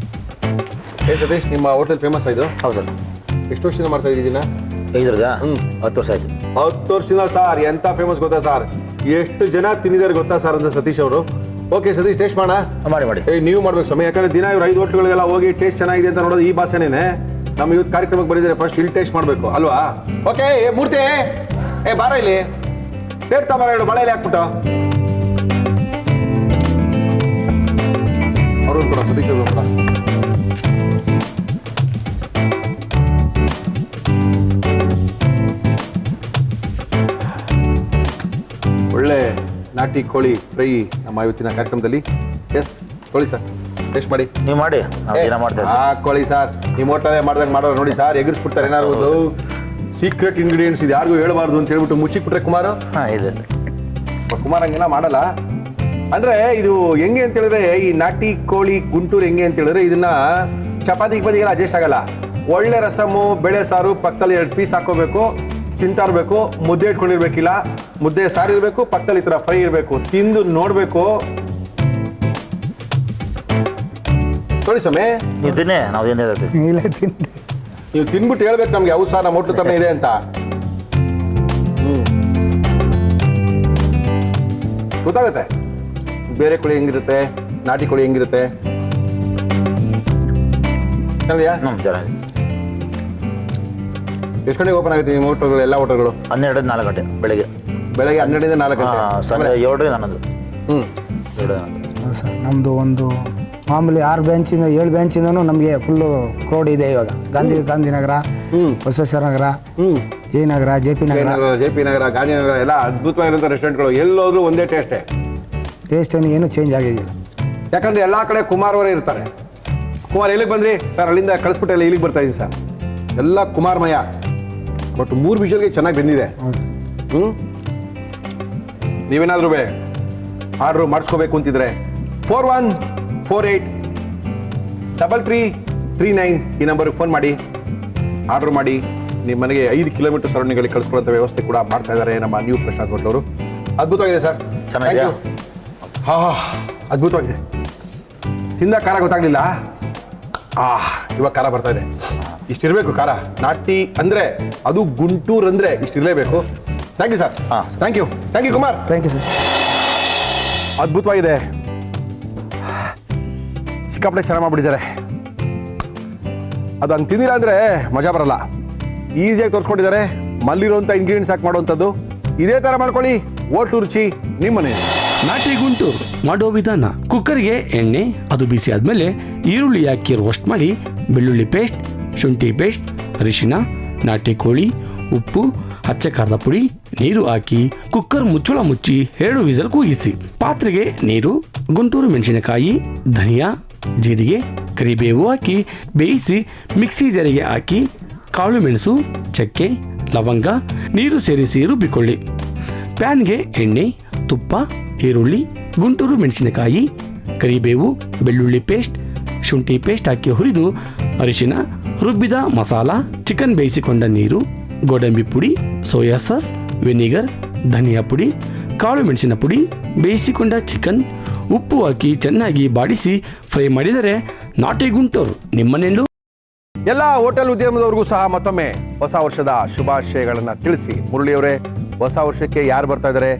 ಏ ಸತೀಶ್, ನಿಮ್ಮ ಹೋಟೆಲ್ ಫೇಮಸ್ ಆಯ್ತು? ಹೌದು ಸರ್. ಎಷ್ಟು ವರ್ಷದಿಂದ ಮಾಡ್ತಾ ಇದ್ದೀನ? 5 10 ವರ್ಷ ಆಯ್ತು. 10 ವರ್ಷದಿಂದ ಸರ್. ಎಂತ ಫೇಮಸ್ ಗೊತ್ತಾ ಸರ್? ಎಷ್ಟು ಜನ ತಿಂದಿದ್ದಾರೆ ಗೊತ್ತಾ ಸರ್ ಅಂತ ಸತೀಶ್ ಅವರು. ಓಕೆ ಸತೀಶ್, ಟೇಸ್ಟ್ ಮಾಡೋಣ. ಮಾಡಿ. ಏ ನೀವು ಮಾಡ್ಬೇಕು ಸಮಯ, ಯಾಕಂದ್ರೆ ದಿನ ಇವ್ರು 5 ಹೋಟ್ಲ್ಗಳಿಗೆಲ್ಲ ಹೋಗಿ ಟೇಸ್ಟ್ ಚೆನ್ನಾಗಿದೆ ಅಂತ ನೋಡೋದು ಈ ಭಾಷೆನೇ. ನಮ್ಮ ಇವತ್ತು ಕಾರ್ಯಕ್ರಮಕ್ಕೆ ಬಂದಿದ್ದಾರೆ, ಫಸ್ಟ್ ಇಲ್ಲಿ ಟೇಸ್ಟ್ ಮಾಡಬೇಕು ಅಲ್ವಾ? ಓಕೆ, ಮೂರ್ತಿ ಏ ಬಾರ ಇಲ್ಲಿ, ಪ್ಲೇಟ್ ತಗೊಂಬಾರ, 2 ಬಾಳೆ ಎಲೆ ಹಾಕ್ಬಿಟ್ಟು. ಅವರು ಕೂಡ ಸತೀಶ್ ಅವರು ಕೂಡ. ಒಳ್ಳೆ ನಾಟಿ ಕೋಳಿ ಫ್ರೈ ನಮ್ಮ ಇವತ್ತಿನ ಕಾರ್ಯಕ್ರಮದಲ್ಲಿ. ಎಸ್, ಕೋಳಿ ಸರ್, ಟೇಸ್ಟ್ ಮಾಡಿ. ನೀವು ಮಾಡಿ, ನಾವು ದಿನ ಮಾಡ್ತಾ ಇದ್ದೀವಿ. ಕೋಳಿ ಸರ್, ನಿಮ್ಮ ಹೋಟ್ಲಲ್ಲೇ ಮಾಡ್ದಂಗೆ ಮಾಡೋರು ನೋಡಿ ಸರ್, ಎಗರಿಸ್ಬಿಡ್ತಾರೆ. ಏನಾದ್ರು ಒಂದು ಸೀಕ್ರೆಟ್ ಇಂಗ್ರೀಡಿಯೆಂಟ್ಸ್ ಇದು ಯಾರಿಗೂ ಹೇಳ್ಬಾರ್ದು ಅಂತ ಹೇಳ್ಬಿಟ್ಟು ಮುಚ್ಚಿಕ್ಬಿಟ್ರೆ ಕುಮಾರ್. ಹಾಂ, ಇದೆ. ಕುಮಾರ್ ಹಂಗೆಲ್ಲ ಮಾಡಲ್ಲ. ಅಂದ್ರೆ ಇದು ಹೆಂಗೆ ಅಂತ ಹೇಳಿದ್ರೆ, ಈ ನಾಟಿ ಕೋಳಿ ಗುಂಟೂರು ಹೆಂಗೆ ಅಂತ ಹೇಳಿದ್ರೆ, ಇದನ್ನ ಚಪಾತಿ ಗಿಪಾತಿಗೆಲ್ಲ ಅಡ್ಜಸ್ಟ್ ಆಗಲ್ಲ. ಒಳ್ಳೆ ರಸಮು, ಬೇಳೆ ಸಾರು, ಪಕ್ಕದಲ್ಲಿ 2 ಪೀಸ್ ಹಾಕೋಬೇಕು, ತಿಂತಾ ಇರಬೇಕು. ಮುದ್ದೆ ಇಟ್ಕೊಂಡಿರ್ಬೇಕಿಲ್ಲ, ಮುದ್ದೆ ಸಾರು ಇರಬೇಕು, ಪಕ್ಕದಲ್ಲಿ ಈ ಥರ ಫ್ರೈ ಇರಬೇಕು. ತಿಂದು ನೋಡಬೇಕು. ನೋಡಿ ಸಮಯ, ನೀವು ತಿನ್ನಿ, ನಾವು ತಿಂದೇ ಇರ್ತೀವಿ. ಇಲ್ಲ ತಿಂಡಿ. ನೀವು ತಿನ್ಬಿಟ್ಟು ಹೇಳ್ಬೇಕು ನಮ್ಗೆ, ಹೌದು ಸರ್ ನಮ್ಮ ಹೋಟ್ಲು ಥರನೇ ಇದೆ ಅಂತ. ಗೊತ್ತಾಗುತ್ತೆ ಬೇರೆ ಕೋಳಿ ಹೆಂಗಿರುತ್ತೆ, ನಾಟಿ ಕೋಳಿ ಹೆಂಗಿರುತ್ತೆ. ಚೆನ್ನಾಗಿದೆಯಾ? ಚೆನ್ನಾಗಿದೆ. ಎಷ್ಟು ಗಂಟೆಗೆ ಓಪನ್ ಆಗುತ್ತೆ ನಿಮ್ಮ ಹೋಟೆಲ್ಗಳು? ಎಲ್ಲ ಹೋಟೆಲ್ಗಳು 12 4 ಗಂಟೆ ಬೆಳಗ್ಗೆ. ಬೆಳಗ್ಗೆ 12 ರಿಂದ 4 ಗಂಟೆ. ಸಂಜೆ 7 ರಿಂದ 11. 7 ರಿಂದ 11. ಹೌದು ಸರ್. ನಮ್ಮದು ಒಂದು ಮಾಮೂಲಿ 6 ಬೆಂಚಿಂದ 7 ಬೆಂಚಿಂದನೂ ನಮಗೆ ಫುಲ್ಲು ಕ್ರೌಡ್ ಇದೆ ಇವಾಗ. ಗಾಂಧಿನಗರ, ಬಸವೇಶ್ವರ ನಗರ, ಜಯನಗರ, ಜೆ ಪಿ ನಗರ, ಗಾಂಧಿನಗರ ಎಲ್ಲ ಅದ್ಭುತವಾಗಿರುವಂಥ ರೆಸ್ಟೋರೆಂಟ್ಗಳು. ಎಲ್ಲೋದ್ರೂ ಒಂದೇ ಟೇಸ್ಟೇ. ಟೇಸ್ಟ್ ಏನು ಚೇಂಜ್ ಆಗಿಲ್ಲ. ಯಾಕಂದ್ರೆ ಎಲ್ಲ ಕಡೆ ಕುಮಾರ್ ಅವರೇ ಇರ್ತಾರೆ. ಕುಮಾರ್ ಎಲ್ಲಿಗೆ ಬಂದ್ರಿ ಸರ್? ಅಲ್ಲಿಂದ ಕಳಿಸ್ಬಿಟ್ಟು ಎಲ್ಲ ಇಲ್ಲಿಗೆ ಬರ್ತಾ ಇದ್ದೀನಿ ಸರ್. ಎಲ್ಲ ಕುಮಾರ್ಮಯ. ಬಟ್ 3 ವಿಷಲ್ಗೆ ಚೆನ್ನಾಗಿ ಬಂದಿದೆ. ನೀವೇನಾದ್ರೂ ಆರ್ಡ್ರು ಮಾಡಿಸ್ಕೋಬೇಕು ಅಂತಿದ್ರೆ 41483339 ಈ ನಂಬರ್ಗೆ ಫೋನ್ ಮಾಡಿ ಆರ್ಡ್ರ್ ಮಾಡಿ. ನಿಮ್ಮ ಮನೆಗೆ 5 ಕಿಲೋಮೀಟರ್ ಸರೌಂಡಿಂಗಲ್ಲಿ ಕಳಿಸ್ಕೊಳ್ಳೋಂಥ ವ್ಯವಸ್ಥೆ ಕೂಡ ಮಾಡ್ತಾ ಇದ್ದಾರೆ ನಮ್ಮ ನ್ಯೂ ಪ್ರಶಾಂತ್ ಹೋಟೆಲ್ ಅವರು. ಅದ್ಭುತವಾಗಿದೆ ಸರ್. ಚೆನ್ನಾಗಿದೆಯಾ? ಅದ್ಭುತವಾಗಿದೆ. ತಿಂದ ಖಾರ ಗೊತ್ತಾಗ್ಲಿಲ್ಲ. ಇವಾಗ ಖಾರ ಬರ್ತಾ ಇದೆ. ಇಷ್ಟಿರಬೇಕು ಖಾರ. ನಾಟಿ ಅಂದರೆ ಅದು ಗುಂಟೂರು ಅಂದರೆ ಇಷ್ಟಿರಲೇಬೇಕು. Thank you sir. Thank you Kumar. Thank you sir. ಅದ್ಭುತವಾಗಿದೆ. ಸಿಕ್ಕಾಪಟ್ಟೆ ಚೆನ್ನಾಗಿ ಮಾಡಿಬಿಟ್ಟಿದ್ದಾರೆ. ಅದು ಹಂಗೆ ತಿಂದಿಲ್ಲ ಅಂದರೆ ಮಜಾ ಬರಲ್ಲ. ಈಸಿಯಾಗಿ ತೋರಿಸ್ಕೊಂಡಿದ್ದಾರೆ. ಮಲ್ಲಿರುವಂಥ ಇಂಗ್ರೀಡಿಯೆಂಟ್ಸ್ ಹಾಕಿ ಮಾಡುವಂಥದ್ದು ಇದೇ ಥರ ಮಾಡ್ಕೊಳ್ಳಿ. ಓಟು ರುಚಿ ನಿಮ್ಮನೆ. ನಾಟಿ ಗುಂಟೂರು ಮಾಡೋ ವಿಧಾನ: ಕುಕ್ಕರ್ಗೆ ಎಣ್ಣೆ, ಅದು ಬಿಸಿ ಆದ್ಮೇಲೆ ಈರುಳ್ಳಿ ಹಾಕಿ ರೋಸ್ಟ್ ಮಾಡಿ, ಬೆಳ್ಳುಳ್ಳಿ ಪೇಸ್ಟ್, ಶುಂಠಿ ಪೇಸ್ಟ್, ಅರಿಶಿನ, ನಾಟಿ ಕೋಳಿ, ಉಪ್ಪು, ಹಚ್ಚ ಖಾರದ ಪುಡಿ, ನೀರು ಹಾಕಿ ಕುಕ್ಕರ್ ಮುಚ್ಚಳ ಮುಚ್ಚಿ 2 ವಿಸಲ್ ಕೂಗಿಸಿ. ಪಾತ್ರೆಗೆ ನೀರು, ಗುಂಟೂರು ಮೆಣಸಿನಕಾಯಿ, ಧನಿಯಾ, ಜೀರಿಗೆ, ಕರಿಬೇವು ಹಾಕಿ ಬೇಯಿಸಿ ಮಿಕ್ಸಿ ಜಾರಿಗೆ ಹಾಕಿ ಕಾಳು ಮೆಣಸು, ಚಕ್ಕೆ, ಲವಂಗ, ನೀರು ಸೇರಿಸಿ ರುಬ್ಬಿಕೊಳ್ಳಿ. ಪ್ಯಾನ್ಗೆ ಎಣ್ಣೆ, ತುಪ್ಪ, ಈರುಳ್ಳಿ, ಗುಂಟೂರು ಮೆಣಸಿನಕಾಯಿ, ಕರಿಬೇವು, ಬೆಳ್ಳುಳ್ಳಿ ಪೇಸ್ಟ್, ಶುಂಠಿ ಪೇಸ್ಟ್ ಹಾಕಿ ಹುರಿದು ಅರಿಶಿನ, ರುಬ್ಬಿದ ಮಸಾಲ, ಚಿಕನ್ ಬೇಯಿಸಿಕೊಂಡ ನೀರು, ಗೋಡಂಬಿ ಪುಡಿ, ಸೋಯಾ ಸಾಸ್, ವಿನಿಗರ್, ಧನಿಯಾ ಪುಡಿ, ಕಾಳು ಮೆಣಸಿನ ಪುಡಿ, ಬೇಯಿಸಿಕೊಂಡ ಚಿಕನ್, ಉಪ್ಪು ಹಾಕಿ ಚೆನ್ನಾಗಿ ಬಾಡಿಸಿ ಫ್ರೈ ಮಾಡಿದರೆ ನಾಟಿ ಗುಂಟೂರು ನಿಮ್ಮನೆಯಲ್ಲೂ. ಎಲ್ಲ ಹೋಟೆಲ್ ಉದ್ಯಮದವ್ರಿಗೂ ಸಹ ಮತ್ತೊಮ್ಮೆ ಹೊಸ ವರ್ಷದ ಶುಭಾಶಯಗಳನ್ನು ತಿಳಿಸಿ. ಮುರಳಿಯವರೇ, ಹೊಸ ವರ್ಷಕ್ಕೆ ಯಾರು ಬರ್ತಾ ಇದ್ದಾರೆ?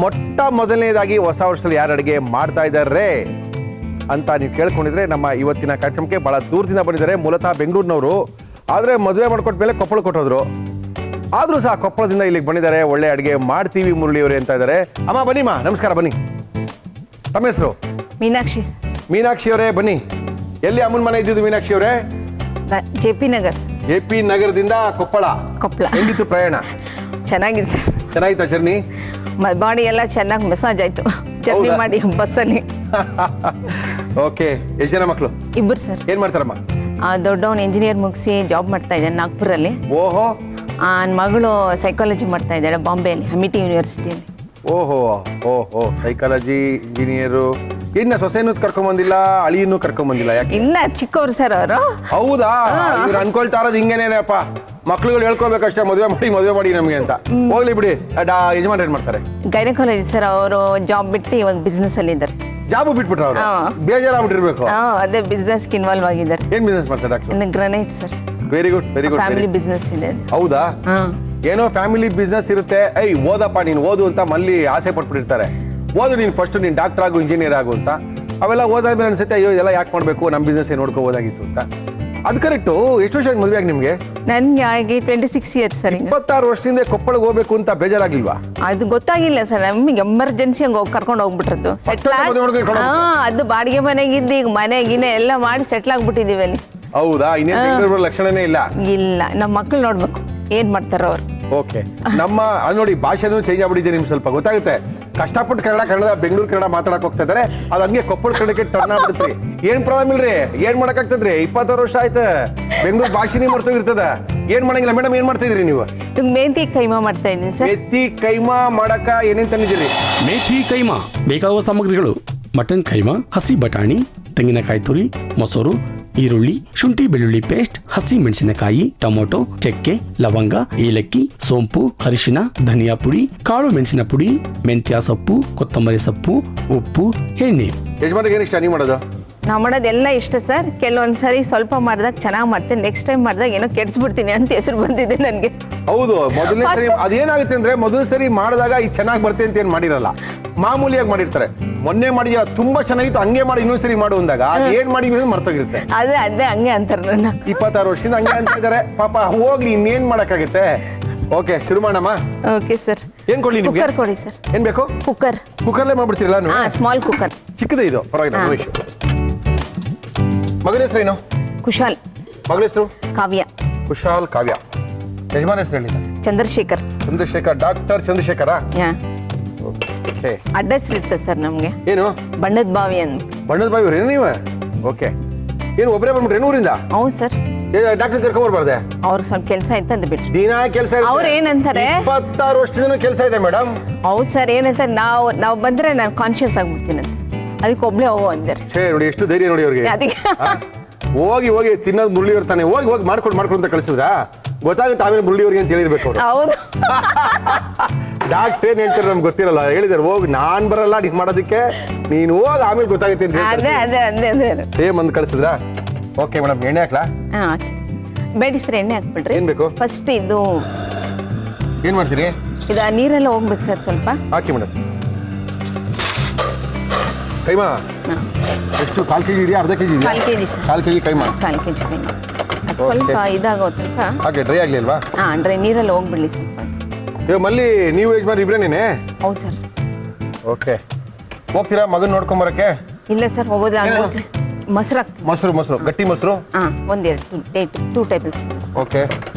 ಮೊಟ್ಟ ಮೊದಲನೇದಾಗಿ ಹೊಸ ವರ್ಷದಲ್ಲಿ ಯಾರು ಅಡುಗೆ ಮಾಡ್ತಾ ಇದ್ದಾರೆ ಅಂತ ನೀವು ಕೇಳ್ಕೊಂಡಿದ್ರೆ ನಮ್ಮ ಇವತ್ತಿನ ಕಾರ್ಯಕ್ರಮಕ್ಕೆ ಬಹಳ ದೂರದಿಂದ ಬಂದಿದ್ದಾರೆ. ಮೂಲತಃ ಬೆಂಗಳೂರಿನವರು, ಆದರೆ ಮದುವೆ ಮಾಡ್ಕೊಟ್ಟ ಮೇಲೆ ಕೊಪ್ಪಳ ಕೊಟ್ಟೋದ್ರು. ಆದರೂ ಸಹ ಕೊಪ್ಪಳದಿಂದ ಇಲ್ಲಿಗೆ ಬಂದಿದ್ದಾರೆ. ಒಳ್ಳೆ ಅಡುಗೆ ಮಾಡ್ತೀವಿ ಮುರಳಿಯವರೇ ಅಂತ ಇದ್ದಾರೆ. ಅಮ್ಮ ಬನ್ನಿಮ್ಮ, ನಮಸ್ಕಾರ, ಬನ್ನಿ. ತಮ್ಮ ಹೆಸರು? ಮೀನಾಕ್ಷಿ. ಮೀನಾಕ್ಷಿ ಅವರೇ ಬನ್ನಿ. ಎಲ್ಲಿ ಅಮ್ಮನ ಮನೆ ಇದ್ದಿದ್ದು ಮೀನಾಕ್ಷಿ ಅವರೇ? JP ನಗರ್. JP ನಗರದಿಂದ ಕೊಪ್ಪಳ. ಹೆಂಗಿತ್ತು ಪ್ರಯಾಣ? ಚೆನ್ನಾಗಿದೆ ಸರ್. ಚೆನ್ನಾಗಿತ್ತಾ ಜರ್ನಿ? ಬಾಡಿ ಎಲ್ಲ ಚೆನ್ನಾಗಿ ಮಸಾಜ್ ಆಯ್ತು ಜರ್ನಿ ಮಾಡಿ ಬಸ್ಸಲ್ಲಿ. ಓಕೆ. ಎಷ್ಟು ಜನ ಮಕ್ಕಳು? 2 ಸರ್. ಏನ್ ಮಾಡ್ತಾರಮ್ಮ? ದೊಡ್ಡವನು ಇಂಜಿನಿಯರ್ ಮುಗಿಸಿ ಜಾಬ್ ಮಾಡ್ತಾ ಇದ್ದಾನೆ ನಾಗ್ಪುರಲ್ಲಿ. ಓಹೋ. ನನ್ನ ಮಗಳು ಸೈಕಾಲಜಿ ಮಾಡ್ತಾ ಇದ್ದಾಳೆ ಬಾಂಬೆಯಲ್ಲಿ, ಅಮಿಟಿ ಯೂನಿವರ್ಸಿಟಿಯಲ್ಲಿ. ಓಹೋ ಓಹೋ, ಸೈಕಾಲಜಿ ಇಂಜಿನಿಯರು. ಇನ್ನ ಸೊಸೆನೂ ಕರ್ಕೊಂಬಂದಿಲ್ಲ, ಅಳಿಯನ್ನು ಕರ್ಕೊಂಬಂದಿಲ್ಲ, ಯಾಕೆ? ಇಲ್ಲ, ಚಿಕ್ಕವರು ಸರ್ ಅವರು. ಹೌದಾ? ಇವ್ರು ಅನ್ಕೊಳ್ತಾ ಇರೋದು ಹಿಂಗೇನೇನಪ್ಪ, ಮಕ್ಳುಗಳು ಹೇಳ್ಕೊಳ್ಬೇಕಷ್ಟೇ ಮದುವೆ ಮಾಡಿ ನಮಗೆ ಅಂತ. ಹೋಗ್ಲಿ ಬಿಡಿ. ಯಜಮಾನ್ ಏನ್ ಮಾಡ್ತಾರೆ? Gynaecology sir. ಅವರು ಜಾಬ್ ಬಿಟ್ಟು ಇವಾಗ ಬಿಸ್ನೆಸ್ ಅಲ್ಲಿ ಇದ್ದಾರೆ. ಜಾಬ್ ಬಿಟ್ಬಿಟ್ರ ಅವರು? ಬೇಜಾರಾಗ್ಬಿಟ್ಟಿರ್ಬೇಕು. ಅದೇ ಬಿಸ್ನೆಸ್ ಇನ್ವಾಲ್ವ್ ಆಗಿದ್ದಾರೆ. ಏನ್ ಬಿಸ್ನೆಸ್ ಮಾಡ್ತಾರೆ doctor? Granite sir. Very good, very good. Family business ಇದೆ. ಹೌದಾ? ಏನೋ ಫ್ಯಾಮಿಲಿ ಬಿಸ್ನೆಸ್ ಇರುತ್ತೆ. ಓದಪ್ಪ ನೀನು, ಓದು ಅಂತ ಮಲ್ಲಿ ಆಸೆ ಪಟ್ಬಿಟ್ಟಿರ್ತಾರೆ. ಓದು ನೀನು ಫಸ್ಟ್, ನೀನು ಡಾಕ್ಟರ್ ಆಗು, ಇಂಜಿನಿಯರ್ ಆಗು ಅಂತ. ಅವೆಲ್ಲ ಓದಾದ್ಮೇಲೆ ಅನ್ಸುತ್ತೆ, ಅಯ್ಯೋ ಇದೆಲ್ಲ ಯಾಕೆ ಮಾಡಬೇಕು, ನಮ್ಮ ಬಿಸ್ನೆಸ್ ನೋಡ್ಕೋಬೋದಾಗಿತ್ತು ಅಂತ. ಅದು ಕರೆಕ್ಟು. ಎಷ್ಟು ವರ್ಷ ಮದುವೆ ಆಗಿ ನಿಮಗೆ? ನನಗೆ ಆಗಿ 26 ಇಯರ್ಸ್ ಸರ್. 26 ವರ್ಷದಿಂದ ಕೊಪ್ಪಳಿಗೆ ಹೋಗ್ಬೇಕು ಅಂತ ಬೇಜಾರಾಗ್ಲಿಲ್ವಾ? ಅದು ಗೊತ್ತಾಗಿಲ್ಲ ಸರ್, ನಮಗೆ ಎಮರ್ಜೆನ್ಸಿ ಹಂಗೆ ಕರ್ಕೊಂಡು ಹೋಗ್ಬಿಟ್ರದ್ದು. ಅದು ಬಾಡಿಗೆ ಮನೆಗಿದ್ದು ಈಗ ಮನೆಗಿನೇ ಎಲ್ಲ ಮಾಡಿ ಸೆಟ್ಲ್ ಆಗ್ಬಿಟ್ಟಿದೀವಿ ಅಲ್ಲಿ. ಹೌದಾ? ಇನ್ನೇನು ಲಕ್ಷಣನೇ ಇಲ್ಲ? ಇಲ್ಲ, ನಮ್ಮ ಮಕ್ಳು ನೋಡ್ಬೇಕು ಏನ್ ಮಾಡ್ತಾರ ಅವ್ರು. ಓಕೆ. ನಮ್ಮ ನೋಡಿ, ಭಾಷೆನೂ ಚೇಂಜ್ ಆಗ್ಬಿಟ್ಟಿದೆ ನಿಮ್ಗೆ, ಸ್ವಲ್ಪ ಗೊತ್ತಾಗುತ್ತೆ. ಕಷ್ಟಪಟ್ಟು ಕನ್ನಡ ಬೆಂಗಳೂರು ಕನ್ನಡ ಮಾತಾಡಕ್ ಹೋಗ್ತಾ ಇದಾರೆ, ಅದು ಹಂಗೆ ಕೊಪ್ಪಳ ಕನ್ನಡಕ್ಕೆ ಟರ್ನ್ ಆಗ್ಬಿಡುತ್ತೆ. ಏನ್ ಪ್ರಾಬ್ಲಮ್ ಇಲ್ರಿ, ಏನ್ ಮಾಡಕ್ಕಾಗ್ತದ್ರಿ? 26 ವರ್ಷ ಆಯ್ತು, ಬೆಂಗಳೂರು ಭಾಷೆನೇ ಮರ್ತೋಗಿರ್ತದ. ಏನ್ ಮಾಡಂಗಿಲ್ಲ. ಮೇಡಮ್, ಏನ್ ಮಾಡ್ತಾ ಇದೀರಿ ನೀವು? ಮೆಂತಿ ಕೈಮಾ ಮಾಡ್ತಾ ಇದ್ದೀನಿ ಸರ್. ಮೆತ್ತಿ ಕೈಮಾ ಮಾಡಕ ಏನೇನ್ ತಂದಿದ್ದೀರಿ? ಮೇಥಿ ಕೈಮಾ ಬೇಕಾಗುವ ಸಾಮಗ್ರಿಗಳು: ಮಟನ್ ಕೈಮಾ, ಹಸಿ ಬಟಾಣಿ, ತೆಂಗಿನಕಾಯಿ ತುರಿ, ಮೊಸರು, ಈರುಳ್ಳಿ, ಶುಂಠಿ ಬೆಳ್ಳುಳ್ಳಿ ಪೇಸ್ಟ್, ಹಸಿ ಮೆಣಸಿನಕಾಯಿ, ಟೊಮೊಟೊ, ಚಕ್ಕೆ, ಲವಂಗ, ಏಲಕ್ಕಿ, ಸೋಂಪು, ಅರಿಶಿನ, ಧನಿಯಾ ಪುಡಿ, ಕಾಳು ಮೆಣಸಿನ ಪುಡಿ, ಮೆಂತ್ಯ ಸೊಪ್ಪು, ಕೊತ್ತಂಬರಿ ಸೊಪ್ಪು, ಉಪ್ಪು, ಎಣ್ಣೆ. ಯಜಮಾನಿಗೆ ಏನು ಇಷ್ಟ ನೀವು ಮಾಡೋದು? ನಾವು ಮಾಡೋದೆಲ್ಲ ಇಷ್ಟ ಸರ್. ಕೆಲವೊಂದ್ಸರಿ ಸ್ವಲ್ಪ ಮಾಡಿದಾಗ ಚೆನ್ನಾಗಿ ಮಾಡ್ತೇನೆ, ನೆಕ್ಸ್ಟ್ ಟೈಮ್ ಮಾಡಿದಾಗ ಏನೋ ಕೆಡಿಸ್ಬಿಡ್ತೀನಿ ಅಂತ ಹೆಸರು ಬಂದಿದೆ ನನಗೆ. ಹೌದು, ಮೊದಲನೇ ಸರಿ ಅದೇನಾಗುತ್ತೆ ಅಂದ್ರೆ, ಮೊದಲನೇ ಸರಿ ಮಾಡಿದಾಗ ಇದು ಚೆನ್ನಾಗಿ ಬರುತ್ತೆ ಅಂತ ಏನು ಮಾಡಿರಲ್ಲ, ಮಾಮೂಲಿಯಾಗಿ ಮಾಡಿರ್ತಾರೆ. ಮೊನ್ನೆ ಮಾಡಿದ ತುಂಬಾ ಚೆನ್ನಾಗಿತ್ತು, ಹಂಗೆ ಮಾಡಿ ಇನ್ನೊಂದ್ಸರಿ ಮಾಡು ಅಂದಾಗ ಏನ್ ಮಾಡಿದ್ವಿ ಮರ್ತೋಗಿರುತ್ತೆ. ಅದೇ ಹಂಗೆ ಅಂತಾರೆ ನನ್ನ. 26 ವರ್ಷದಿಂದ ಹಂಗೆ ಅಂತಿದ್ದಾರೆ ಪಾಪ. ಹೋಗ್ಲಿ, ಇನ್ನೇನ್ ಮಾಡಕ್ಕಾಗುತ್ತೆ. ಓಕೆ, ಶುರು ಮಾಡಮ್ಮ. Okay sir. ಏನ್ ಕೊಡ್ಲಿ ನಿಮ್ಗೆ? ಕುಕ್ಕರ್ ಕೊಡಿ ಸರ್. ಏನ್ ಬೇಕು? ಕುಕ್ಕರ್. ಕುಕ್ಕರ್ಲೇ ಮಾಡ್ಬಿಡ್ತೀರಲ್ಲ ನೀವು? Small cooker. ಚಿಕ್ಕದೇ ಇದು, ಪರವಾಗಿಲ್ಲ. ರಮೇಶ್, ಮಗನ ಹೆಸರು ಏನು? ಕುಶಾಲ್. ಮಗಳ ಹೆಸರು? ಕಾವ್ಯ. ಕುಶಾಲ್, ಕಾವ್ಯ. ಯಜಮಾನ ಹೆಸರು ಹೇಳಿ? Chandrashekar. Chandrashekar, doctor Chandrashekara. Okay. Address ಇರುತ್ತೆ ಸರ್ ನಮ್ಗೆ. ಏನು? ಬಣ್ಣದ ಬಾವಿ ಅಂತ. ಬಣ್ಣದ ಬಾವಿ ಅವ್ರೇನು ನೀವು? ಓಕೆ. ಏನು ಒಬ್ಬರೇ ಬಂದ್ಬಿಟ್ರೆ ಊರಿಂದ? ಹೌದು ಸರ್. ಡಾಕ್ಟರ್ ಕರ್ಕೊಂಡ್ಬರ್ಬಾರ್ದೆ? ಅವ್ರಿಗೆ ಸ್ವಲ್ಪ ಕೆಲಸ ಇತ್ತು ಅಂತ ಬಿಟ್ಟು. ದಿನ ಕೆಲಸ? ಅವ್ರು ಏನಂತಾರೆ, 26 ವರ್ಷದಿಂದ ಕೆಲಸ ಇದೆ ಮೇಡಮ್. ಹೌದು ಸರ್. ಏನಂತಾರೆ, ನಾವು ಬಂದ್ರೆ ನಾನು ಕಾನ್ಶಿಯಸ್ ಆಗ್ಬಿಡ್ತೀನಿ ಅಂತ, ಅದಕ್ಕೆ ಒಬ್ಳೆ ಹೋಗೋ ಅಂತಾರೆ. ನೋಡಿ ಎಷ್ಟು ಧೈರ್ಯ ನೋಡಿ ಅವ್ರಿಗೆ. ಅದಕ್ಕೆ ಹೋಗಿ ತಿನ್ನೋದು ಮುರಳಿಯವ್ರು ತಾನೆ, ಹೋಗಿ ಮಾಡ್ಕೊಂಡು ಅಂತ ಕಳಿಸಿದ್ರ ಗೊತ್ತಾಗುತ್ತೆ ಆಮೇಲೆ ಮುರಳಿಯವ್ರಿಗೆ ಅಂತ ಹೇಳಿರ್ಬೇಕು ಅವ್ರು. ಹೌದು. ಡಾಕ್ಟರ್ ಏನ್ ಹೇಳ್ತಾರೆ ನಮ್ಗೆ ಗೊತ್ತಿರಲ್ಲ, ಹೇಳಿದಾರೆ ಹೋಗಿ ನಾನ್ ಬರಲ್ಲ ನೀನ್ ಮಾಡೋದಕ್ಕೆ, ನೀನು ಹೋಗಿ ಆಮೇಲೆ ಗೊತ್ತಾಗುತ್ತೆ ಅಂತ ಅದೇ ಸೇಮ್ ಅಂದ್ ಕಳಿಸಿದ್ರ. ಓಕೆ ಮೇಡಮ್, ಎಣ್ಣೆ ಹಾಕ್ಲಾ? ಬೇಡಿ ಸರ್, ಎಣ್ಣೆ ಹಾಕ್ಬಿಡ್ರಿ. ಏನ್ ಬೇಕು? ಫಸ್ಟ್ ಇದು ಏನ್ ಮಾಡ್ತೀರಿ? ಇದು ನೀರೆಲ್ಲ ಹೋಗ್ಬೇಕು ಸರ್ ಸ್ವಲ್ಪ. ಹಾಕಿ ಮೇಡಮ್. ಕೈಮಾ ಎಷ್ಟು? 1/4 kg ಇದೆಯಾ, ಅರ್ಧ kg ಇದೆಯಾ? 1/4 kg sir. 1/4 kg keema. 1/4 kg keema. ಸ್ವಲ್ಪ ಇದಾಗೋ ತನಕ ಹಾಗೆ ಡ್ರೈ ಆಗ್ಲಿಲ್ವಾ? ಡ್ರೈ ನೀರಲ್ಲಿ ಹೋಗ್ಬಿಡ್ಲಿ ಸ್ವಲ್ಪ. ಇವಾಗ ಮಲ್ಲಿ ನೀವು ಯಜಮಾನ್ ಇಬ್ರೇನೇನೆ? ಹೌದು ಸರ್. ಓಕೆ, ಹೋಗ್ತೀರಾ ಮಗನ್ ನೋಡ್ಕೊಂಬರಕ್ಕೆ? ಇಲ್ಲ ಸರ್, ಹೋಗೋದು ಮೊಸರು ಹಾಕ್ತೀನಿ. ಮೊಸರು ಗಟ್ಟಿ ಮೊಸರು? ಒಂದೆರಡು 2 ಟೇಬಲ್ ಸ್ಪೂನ್. ಓಕೆ,